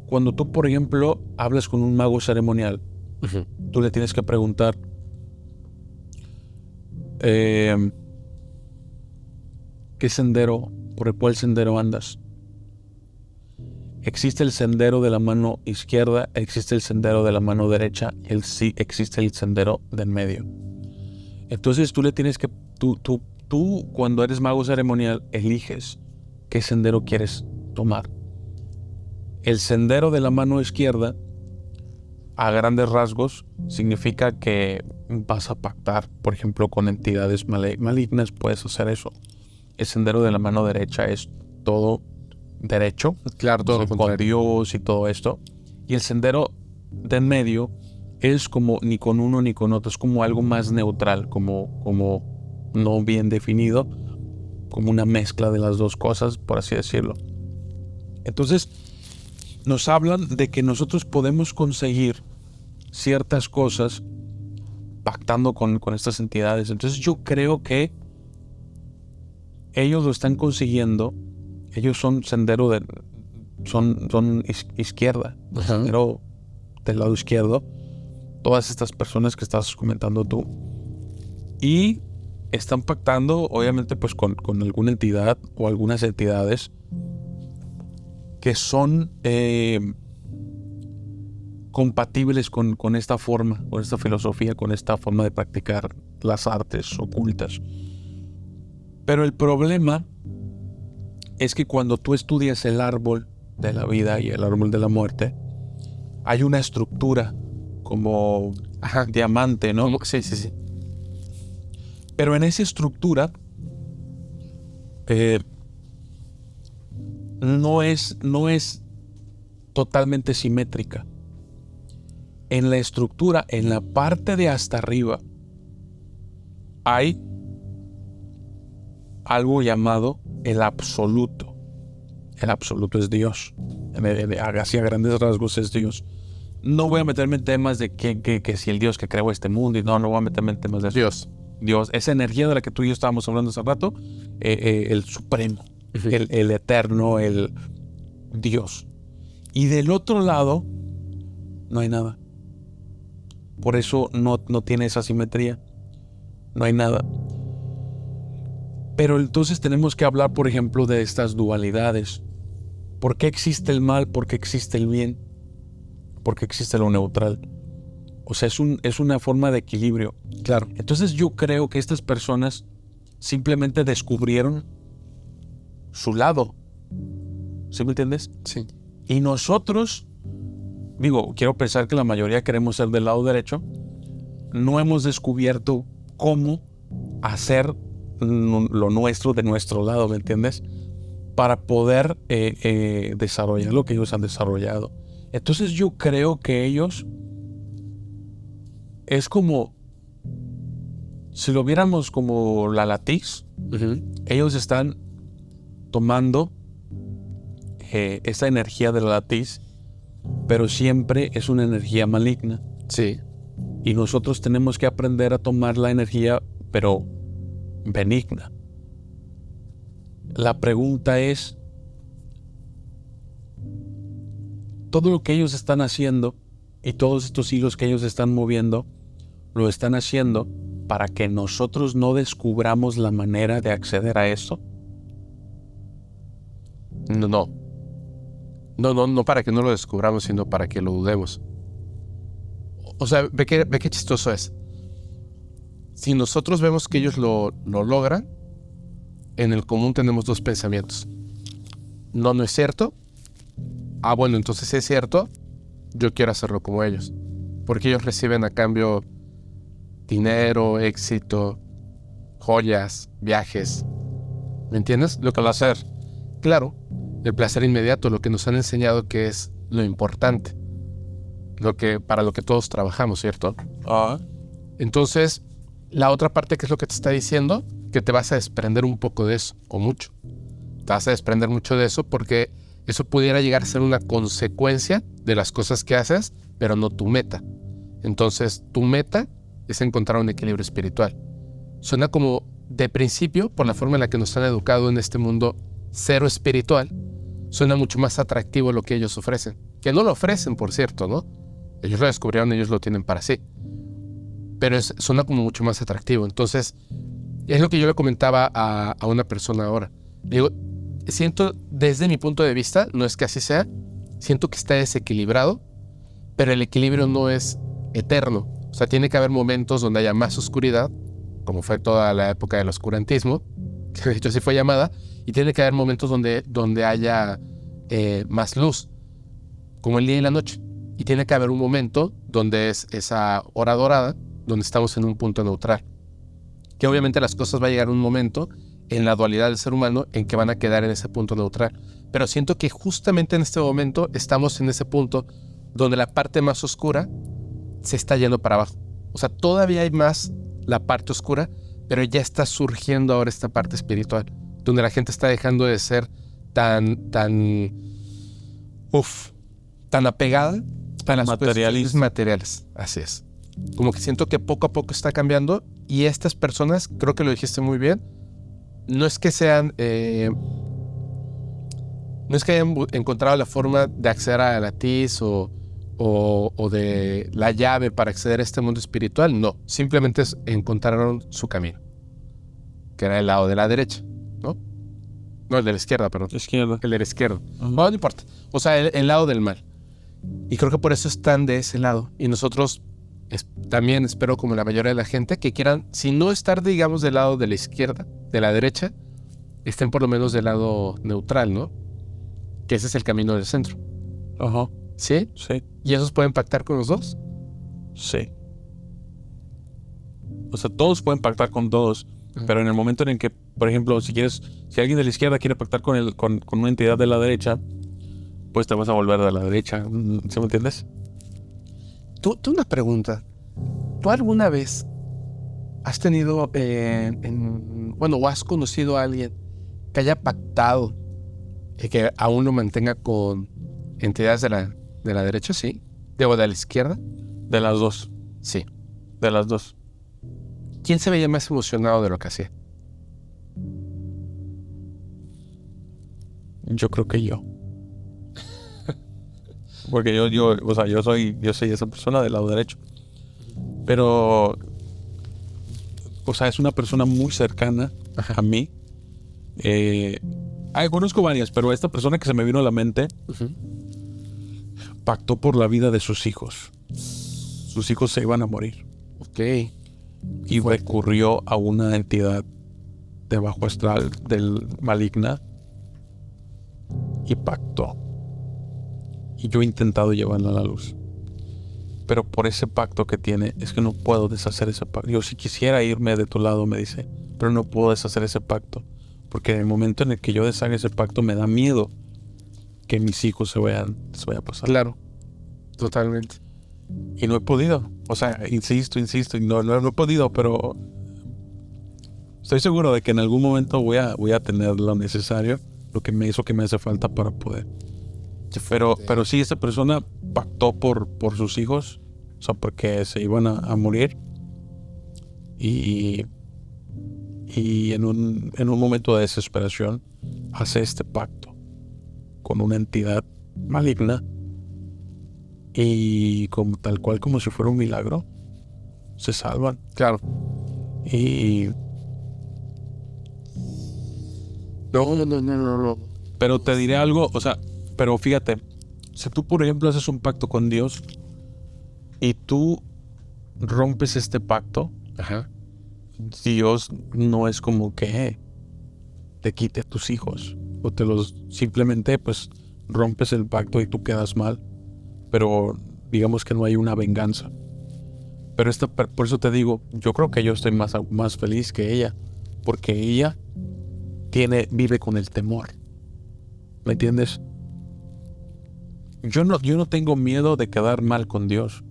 Cuando tú, por ejemplo, hablas con un mago ceremonial, Uh-huh. tú le tienes que preguntar, ¿por cuál sendero andas? Existe el sendero de la mano izquierda, existe el sendero de la mano derecha, y existe el sendero del medio. Entonces tú le tienes que, tú cuando eres mago ceremonial, eliges qué sendero quieres tomar. El sendero de la mano izquierda, a grandes rasgos, significa que vas a pactar, por ejemplo, con entidades malignas, puedes hacer eso. El sendero de la mano derecha es todo derecho, Claro, todo con Dios y todo esto. Y el sendero de en medio es como ni con uno ni con otro, es como algo más neutral, como no bien definido, como una mezcla de las dos cosas, por así decirlo. Entonces, nos hablan de que nosotros podemos conseguir ciertas cosas pactando con estas entidades. Entonces yo creo que ellos lo están consiguiendo. Ellos son sendero son izquierda, Uh-huh. sendero del lado izquierdo. Todas estas personas que estás comentando tú. Y están pactando, obviamente, pues con alguna entidad o algunas entidades que son compatibles con esta forma, con esta filosofía, con esta forma de practicar las artes ocultas. Pero el problema es que cuando tú estudias el árbol de la vida y el árbol de la muerte, hay una estructura como diamante, ¿no? Sí, sí, sí. Pero en esa estructura no es totalmente simétrica. En la estructura, en la parte de hasta arriba, hay algo llamado el absoluto. El absoluto es Dios. Así a grandes rasgos es Dios. No voy a meterme en temas de que si el Dios que creó este mundo, y no voy a meterme en temas de eso. Dios, esa energía de la que tú y yo estábamos hablando hace rato, el supremo, Uh-huh. el eterno, el Dios. Y del otro lado, no hay nada. Por eso no tiene esa simetría. No hay nada. Pero entonces tenemos que hablar, por ejemplo, de estas dualidades. ¿Por qué existe el mal? ¿Por qué existe el bien? ¿Por qué existe lo neutral? O sea, es una forma de equilibrio. Claro. Entonces yo creo que estas personas simplemente descubrieron su lado. ¿Sí me entiendes? Sí. Y nosotros, quiero pensar que la mayoría queremos ser del lado derecho, no hemos descubierto cómo hacer lo nuestro de nuestro lado, ¿me entiendes? Para poder desarrollar lo que ellos han desarrollado. Entonces yo creo que ellos es como si lo viéramos como la latiz. Ellos están tomando esa energía de la latiz, pero siempre es una energía maligna. Sí. Y nosotros tenemos que aprender a tomar la energía, pero benigna. La pregunta es, todo lo que ellos están haciendo y todos estos hilos que ellos están moviendo, lo están haciendo para que nosotros no descubramos la manera de acceder a eso. No para que no lo descubramos, sino para que lo dudemos. O sea, ve qué chistoso es. Si nosotros vemos que ellos lo logran, en el común tenemos dos pensamientos. No es cierto. Ah, bueno, entonces es cierto. Yo quiero hacerlo como ellos. Porque ellos reciben a cambio dinero, éxito, joyas, viajes. ¿Me entiendes? Lo que va a hacer. Claro, el placer inmediato, lo que nos han enseñado que es lo importante. Para lo que todos trabajamos, ¿cierto? Entonces, la otra parte, que es lo que te está diciendo, que te vas a desprender un poco de eso, o mucho. Te vas a desprender mucho de eso porque eso pudiera llegar a ser una consecuencia de las cosas que haces, pero no tu meta. Entonces, tu meta es encontrar un equilibrio espiritual. Suena como, de principio, por la forma en la que nos han educado en este mundo cero espiritual, suena mucho más atractivo lo que ellos ofrecen. Que no lo ofrecen, por cierto, ¿no? Ellos lo descubrieron, ellos lo tienen para sí. Pero suena como mucho más atractivo. Entonces, es lo que yo le comentaba a una persona ahora. Digo, siento, desde mi punto de vista, no es que así sea, siento que está desequilibrado, pero el equilibrio no es eterno. O sea, tiene que haber momentos donde haya más oscuridad, como fue toda la época del oscurantismo, que de hecho así fue llamada, y tiene que haber momentos donde haya más luz, como el día y la noche. Y tiene que haber un momento donde es esa hora dorada, donde estamos en un punto neutral. Que obviamente las cosas va a llegar un momento en la dualidad del ser humano en que van a quedar en ese punto neutral. Pero siento que justamente en este momento estamos en ese punto donde la parte más oscura se está yendo para abajo. O sea, todavía hay más la parte oscura, pero ya está surgiendo ahora esta parte espiritual, donde la gente está dejando de ser tan apegada a las cuestiones materiales. Así es. Como que siento que poco a poco está cambiando, y estas personas, creo que lo dijiste muy bien, no es que sean, no es que hayan encontrado la forma de acceder a la TIS o de la llave para acceder a este mundo espiritual. No, simplemente encontraron su camino, que era el lado de la derecha, ¿no? No, el de la izquierda, perdón. Izquierda. El de la izquierda. No importa. O sea, el lado del mal. Y creo que por eso están de ese lado. Y nosotros también espero, como la mayoría de la gente, que quieran, si no estar, digamos, del lado de la izquierda, de la derecha, estén por lo menos del lado neutral, ¿no? Que ese es el camino del centro. Ajá. ¿Sí? Sí. ¿Y esos pueden pactar con los dos? Sí. O sea, todos pueden pactar con todos, pero en el momento en el que, por ejemplo, si alguien de la izquierda quiere pactar con una entidad de la derecha, pues te vas a volver de la derecha. ¿Sí me entiendes? Tú una pregunta. ¿Tú alguna vez has tenido, o has conocido a alguien que haya pactado y que aún lo mantenga con entidades de la derecha? Sí. ¿O de la izquierda? De las dos. Sí. De las dos. ¿Quién se veía más emocionado de lo que hacía? Yo creo que yo. Porque yo soy esa persona del lado derecho. Pero, o sea, es una persona muy cercana a mí. Conozco varias, pero esta persona que se me vino a la mente pactó por la vida de sus hijos. Sus hijos se iban a morir. Ok. Y recurrió a una entidad de bajo astral, del maligna, y pactó. Y yo he intentado llevarla a la luz. pero por ese pacto que tiene, es que no puedo deshacer ese pacto. Yo si quisiera irme de tu lado, me dice, pero no puedo deshacer ese pacto, porque en el momento en el que yo deshaga ese pacto, me da miedo que mis hijos se vaya a pasar. Claro, totalmente. Y no he podido. O sea, insisto, y no he podido, pero estoy seguro de que en algún momento voy a tener lo necesario, eso que me hace falta para poder. Pero sí, esta persona pactó por sus hijos, o sea, porque se iban a morir. Y en un momento de desesperación hace este pacto con una entidad maligna, y tal cual como si fuera un milagro, se salvan. Claro. Y No. pero te diré algo, o sea, pero fíjate, si tú por ejemplo haces un pacto con Dios y tú rompes este pacto, Ajá. Dios no es como que te quite a tus hijos o simplemente pues rompes el pacto y tú quedas mal, pero digamos que no hay una venganza. Pero por eso te digo, yo creo que yo estoy más feliz que ella, porque ella vive con el temor. ¿Me entiendes? Yo no tengo miedo de quedar mal con Dios.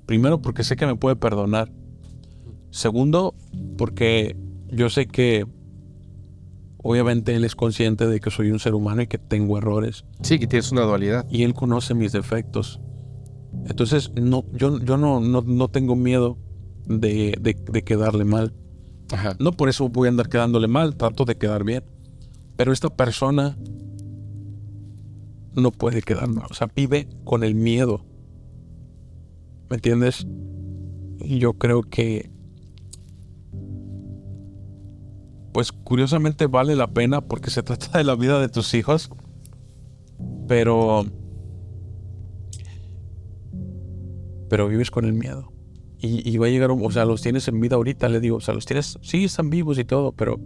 Primero, porque sé que me puede perdonar. Segundo, porque yo sé que obviamente Él es consciente de que soy un ser humano y que tengo errores. Sí, que tienes una dualidad. Y Él conoce mis defectos. Entonces, yo no tengo miedo de quedarle mal. Ajá. No por eso voy a andar quedándole mal, trato de quedar bien. Pero esta persona no puede quedar mal. O sea, vive con el miedo. ¿Me entiendes? Y yo creo que, pues curiosamente vale la pena porque se trata de la vida de tus hijos. Pero vives con el miedo. Y va a llegar, o sea, los tienes en vida ahorita, le digo, o sea, los tienes, sí, están vivos y todo, pero,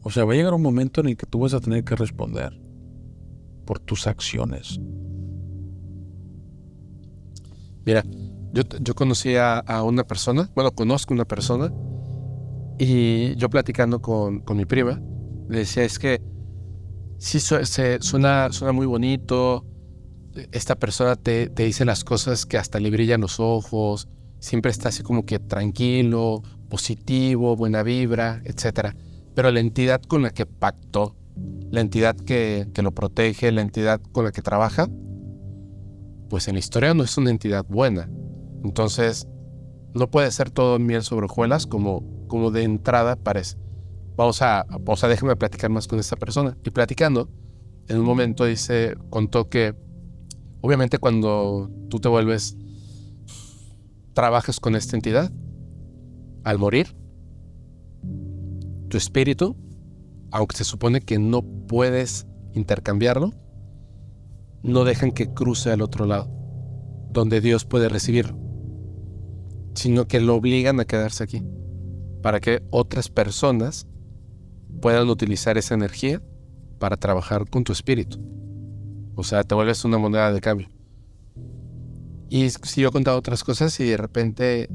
o sea, va a llegar un momento en el que tú vas a tener que responder por tus acciones. Mira, yo conocí a una persona, bueno, conozco una persona, y yo platicando con mi prima, le decía, es que sí suena muy bonito, esta persona te dice las cosas que hasta le brillan los ojos, siempre está así como que tranquilo, positivo, buena vibra, etc. Pero la entidad con la que pactó, la entidad que lo protege, la entidad con la que trabaja, pues en la historia no es una entidad buena. Entonces, no puede ser todo miel sobre hojuelas como de entrada parece. Déjame platicar más con esta persona. Y platicando, en un momento contó que obviamente cuando tú trabajas con esta entidad, al morir, tu espíritu, aunque se supone que no puedes intercambiarlo, no dejan que cruce al otro lado, donde Dios puede recibirlo, sino que lo obligan a quedarse aquí, para que otras personas puedan utilizar esa energía para trabajar con tu espíritu. O sea, te vuelves una moneda de cambio. Y siguió contando otras cosas y de repente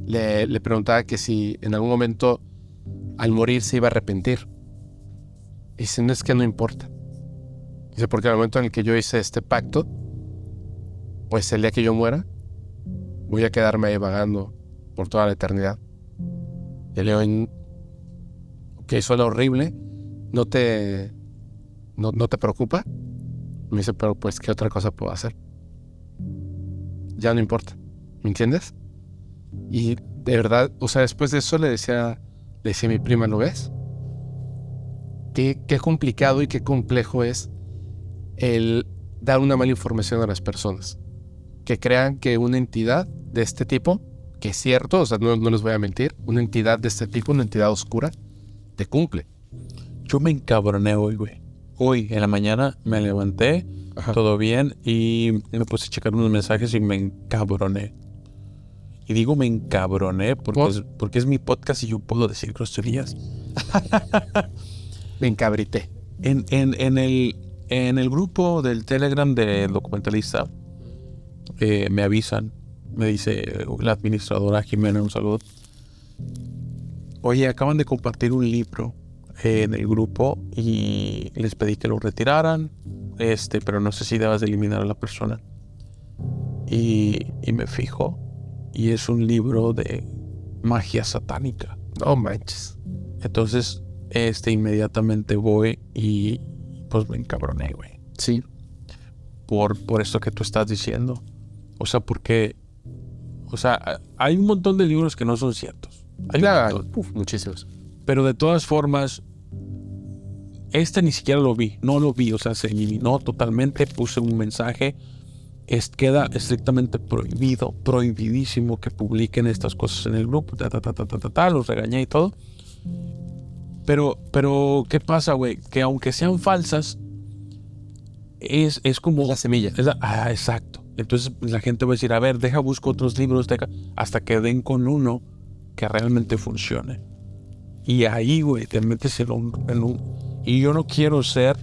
le preguntaba que si en algún momento al morir se iba a arrepentir. Y dice, no, es que no importa. Dice, porque al momento en el que yo hice este pacto, pues el día que yo muera, voy a quedarme ahí vagando por toda la eternidad. Y le digo, ok, suena horrible, no te preocupa. Me dice, pero pues, ¿qué otra cosa puedo hacer? Ya no importa, ¿me entiendes? Y de verdad, o sea, después de eso le decía a mi prima, ¿lo ves? Qué complicado y qué complejo es el dar una mala información a las personas. Que crean que una entidad de este tipo, que es cierto, o sea, no les voy a mentir, una entidad de este tipo, una entidad oscura, te cumple. Yo me encabroné hoy, güey. Hoy en la mañana me levanté, ajá, todo bien, y me puse a checar unos mensajes y me encabroné. Y digo me encabroné porque es mi podcast y yo puedo decir groserías. Me encabrité. En el grupo del Telegram del documentalista, me avisan, me dice la administradora Jimena, un saludo. Oye, acaban de compartir un libro en el grupo y les pedí que lo retiraran, pero no sé si debas de eliminar a la persona. Y me fijo, y es un libro de magia satánica. No manches. Entonces, inmediatamente voy y pues me encabroné, güey. Sí. Por esto que tú estás diciendo. O sea, porque... O sea, hay un montón de libros que no son ciertos. Hay muchísimos. Pero de todas formas, ni siquiera lo vi. No lo vi, o sea, se eliminó totalmente. Puse un mensaje. Queda estrictamente prohibidísimo que publiquen estas cosas en el grupo. Los regañé y todo. Pero ¿qué pasa, güey? Que aunque sean falsas, es como... La semilla. Exacto. Entonces la gente va a decir, a ver, busco otros libros, hasta que den con uno que realmente funcione. Y ahí, güey, te metes en un... Y yo no quiero ser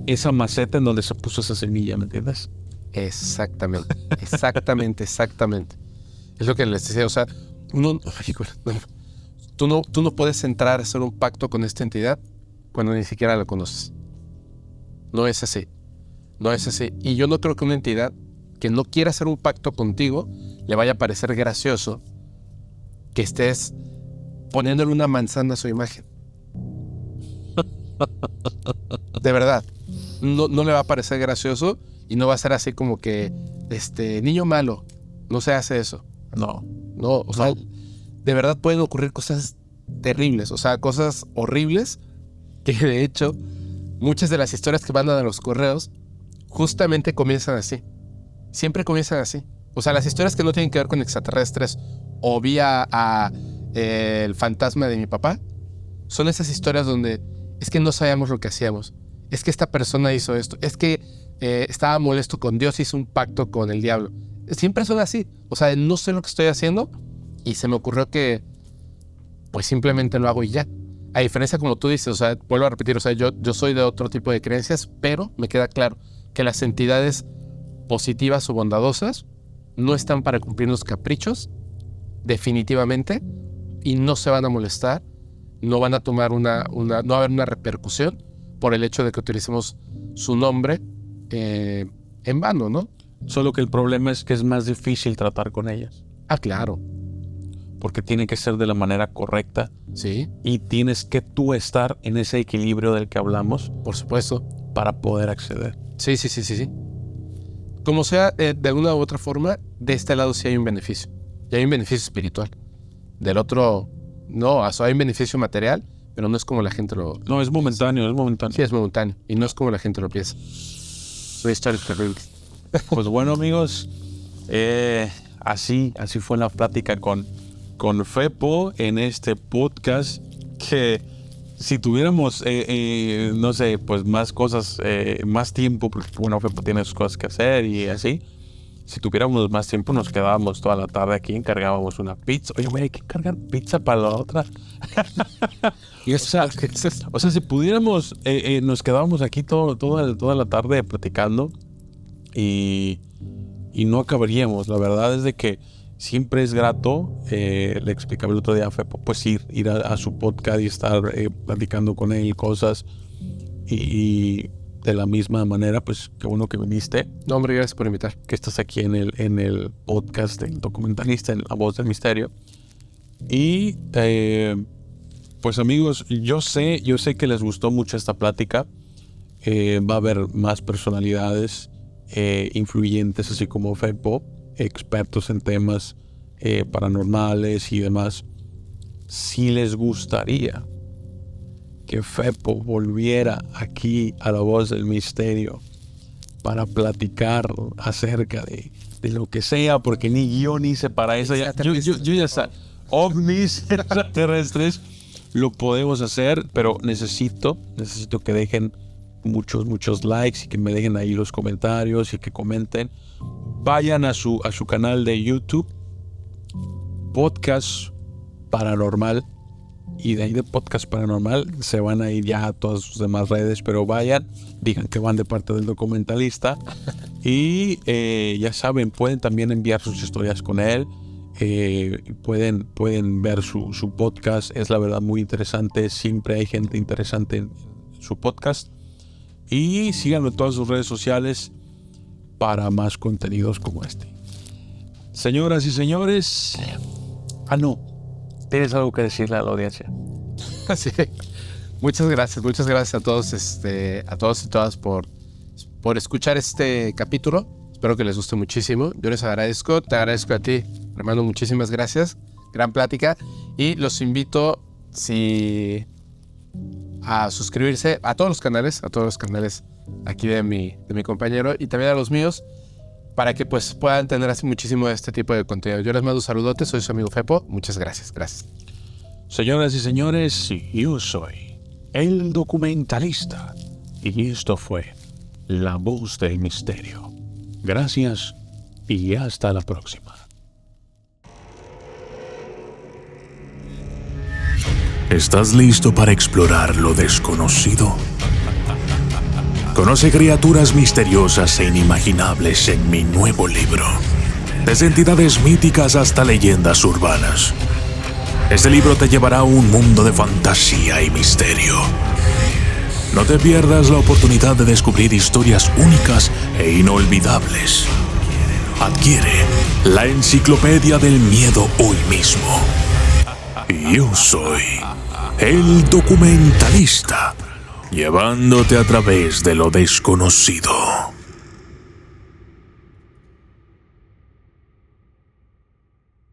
esa maceta en donde se puso esa semilla, ¿me entiendes? Exactamente. Es lo que les decía, o sea, tú no puedes entrar a hacer un pacto con esta entidad cuando ni siquiera la conoces. No es así. Y yo no creo que una entidad que no quiera hacer un pacto contigo le vaya a parecer gracioso que estés poniéndole una manzana a su imagen. De verdad. No le va a parecer gracioso y no va a ser así como que niño malo. No se hace eso. No, o sea, de verdad pueden ocurrir cosas terribles, o sea, cosas horribles que de hecho muchas de las historias que mandan a los correos justamente comienzan así. Siempre comienzan así. O sea, las historias que no tienen que ver con extraterrestres o vía el fantasma de mi papá son esas historias donde es que no sabíamos lo que hacíamos. Es que esta persona hizo esto. Es que estaba molesto con Dios y hizo un pacto con el diablo. Siempre son así. O sea, no sé lo que estoy haciendo y se me ocurrió que pues simplemente lo hago y ya. A diferencia, como tú dices, o sea, vuelvo a repetir, o sea, yo soy de otro tipo de creencias, pero me queda claro que las entidades positivas o bondadosas no están para cumplir los caprichos, definitivamente, y no se van a molestar, no van a tomar no va a haber una repercusión por el hecho de que utilicemos su nombre en vano, ¿no? Solo que el problema es que es más difícil tratar con ellas. Ah, claro. Porque tiene que ser de la manera correcta. Sí. Y tienes que tú estar en ese equilibrio del que hablamos. Por supuesto. Para poder acceder. Sí. Como sea, de alguna u otra forma, de este lado sí hay un beneficio. Y hay un beneficio espiritual. Del otro, no, o sea, hay un beneficio material, pero no es como la gente lo... No, es momentáneo. Sí, es momentáneo. Y no es como la gente lo piensa. Son historias terribles. Pues bueno, amigos, así fue la plática con Fepo en este podcast, que si tuviéramos, no sé, pues más cosas, más tiempo, porque bueno, Fepo tiene sus cosas que hacer y así. Si tuviéramos más tiempo, nos quedábamos toda la tarde aquí, encargábamos una pizza. Oye, güey, hay que cargar pizza para la otra. O sea, si pudiéramos, nos quedábamos aquí toda la tarde platicando y no acabaríamos. La verdad es de que siempre es grato, le explicaba el otro día a Fepo, pues ir a su podcast y estar platicando con él cosas y de la misma manera, pues qué bueno que viniste. No, hombre, gracias por invitar. Que estás aquí en el podcast del documentalista, en La Voz del Misterio. Y pues amigos, yo sé que les gustó mucho esta plática. Va a haber más personalidades influyentes, así como Fepo, expertos en temas paranormales y demás. Si les gustaría que Fepo volviera aquí a La Voz del Misterio para platicar acerca de lo que sea, porque ni guión hice para eso. Yo ya sé, ovnis, extraterrestres, lo podemos hacer, pero necesito que dejen muchos likes y que me dejen ahí los comentarios y que comenten. Vayan a su canal de YouTube, Podcast Paranormal, y de ahí de Podcast Paranormal se van a ir ya a todas sus demás redes, pero vayan, digan que van de parte del documentalista Y ya saben, pueden también enviar sus historias con él. Pueden ver su podcast. Es la verdad muy interesante. Siempre hay gente interesante en su podcast. Y síganlo en todas sus redes sociales para más contenidos como este. Señoras y señores. No. ¿Tienes algo que decirle a la audiencia? Sí. Muchas gracias a todos, a todos y todas por escuchar este capítulo. Espero que les guste muchísimo. Yo les agradezco, te agradezco a ti, Armando, muchísimas gracias. Gran plática. Y los invito a suscribirse a todos los canales aquí de mi compañero y también a los míos, para que pues puedan tener así muchísimo de este tipo de contenido. Yo les mando saludotes, soy su amigo Fepo. Muchas gracias. Señoras y señores, yo soy el documentalista y esto fue La Voz del Misterio. Gracias y hasta la próxima. ¿Estás listo para explorar lo desconocido? Conoce criaturas misteriosas e inimaginables en mi nuevo libro. Desde entidades míticas hasta leyendas urbanas. Este libro te llevará a un mundo de fantasía y misterio. No te pierdas la oportunidad de descubrir historias únicas e inolvidables. Adquiere la Enciclopedia del Miedo hoy mismo. Yo soy el documentalista, llevándote a través de lo desconocido.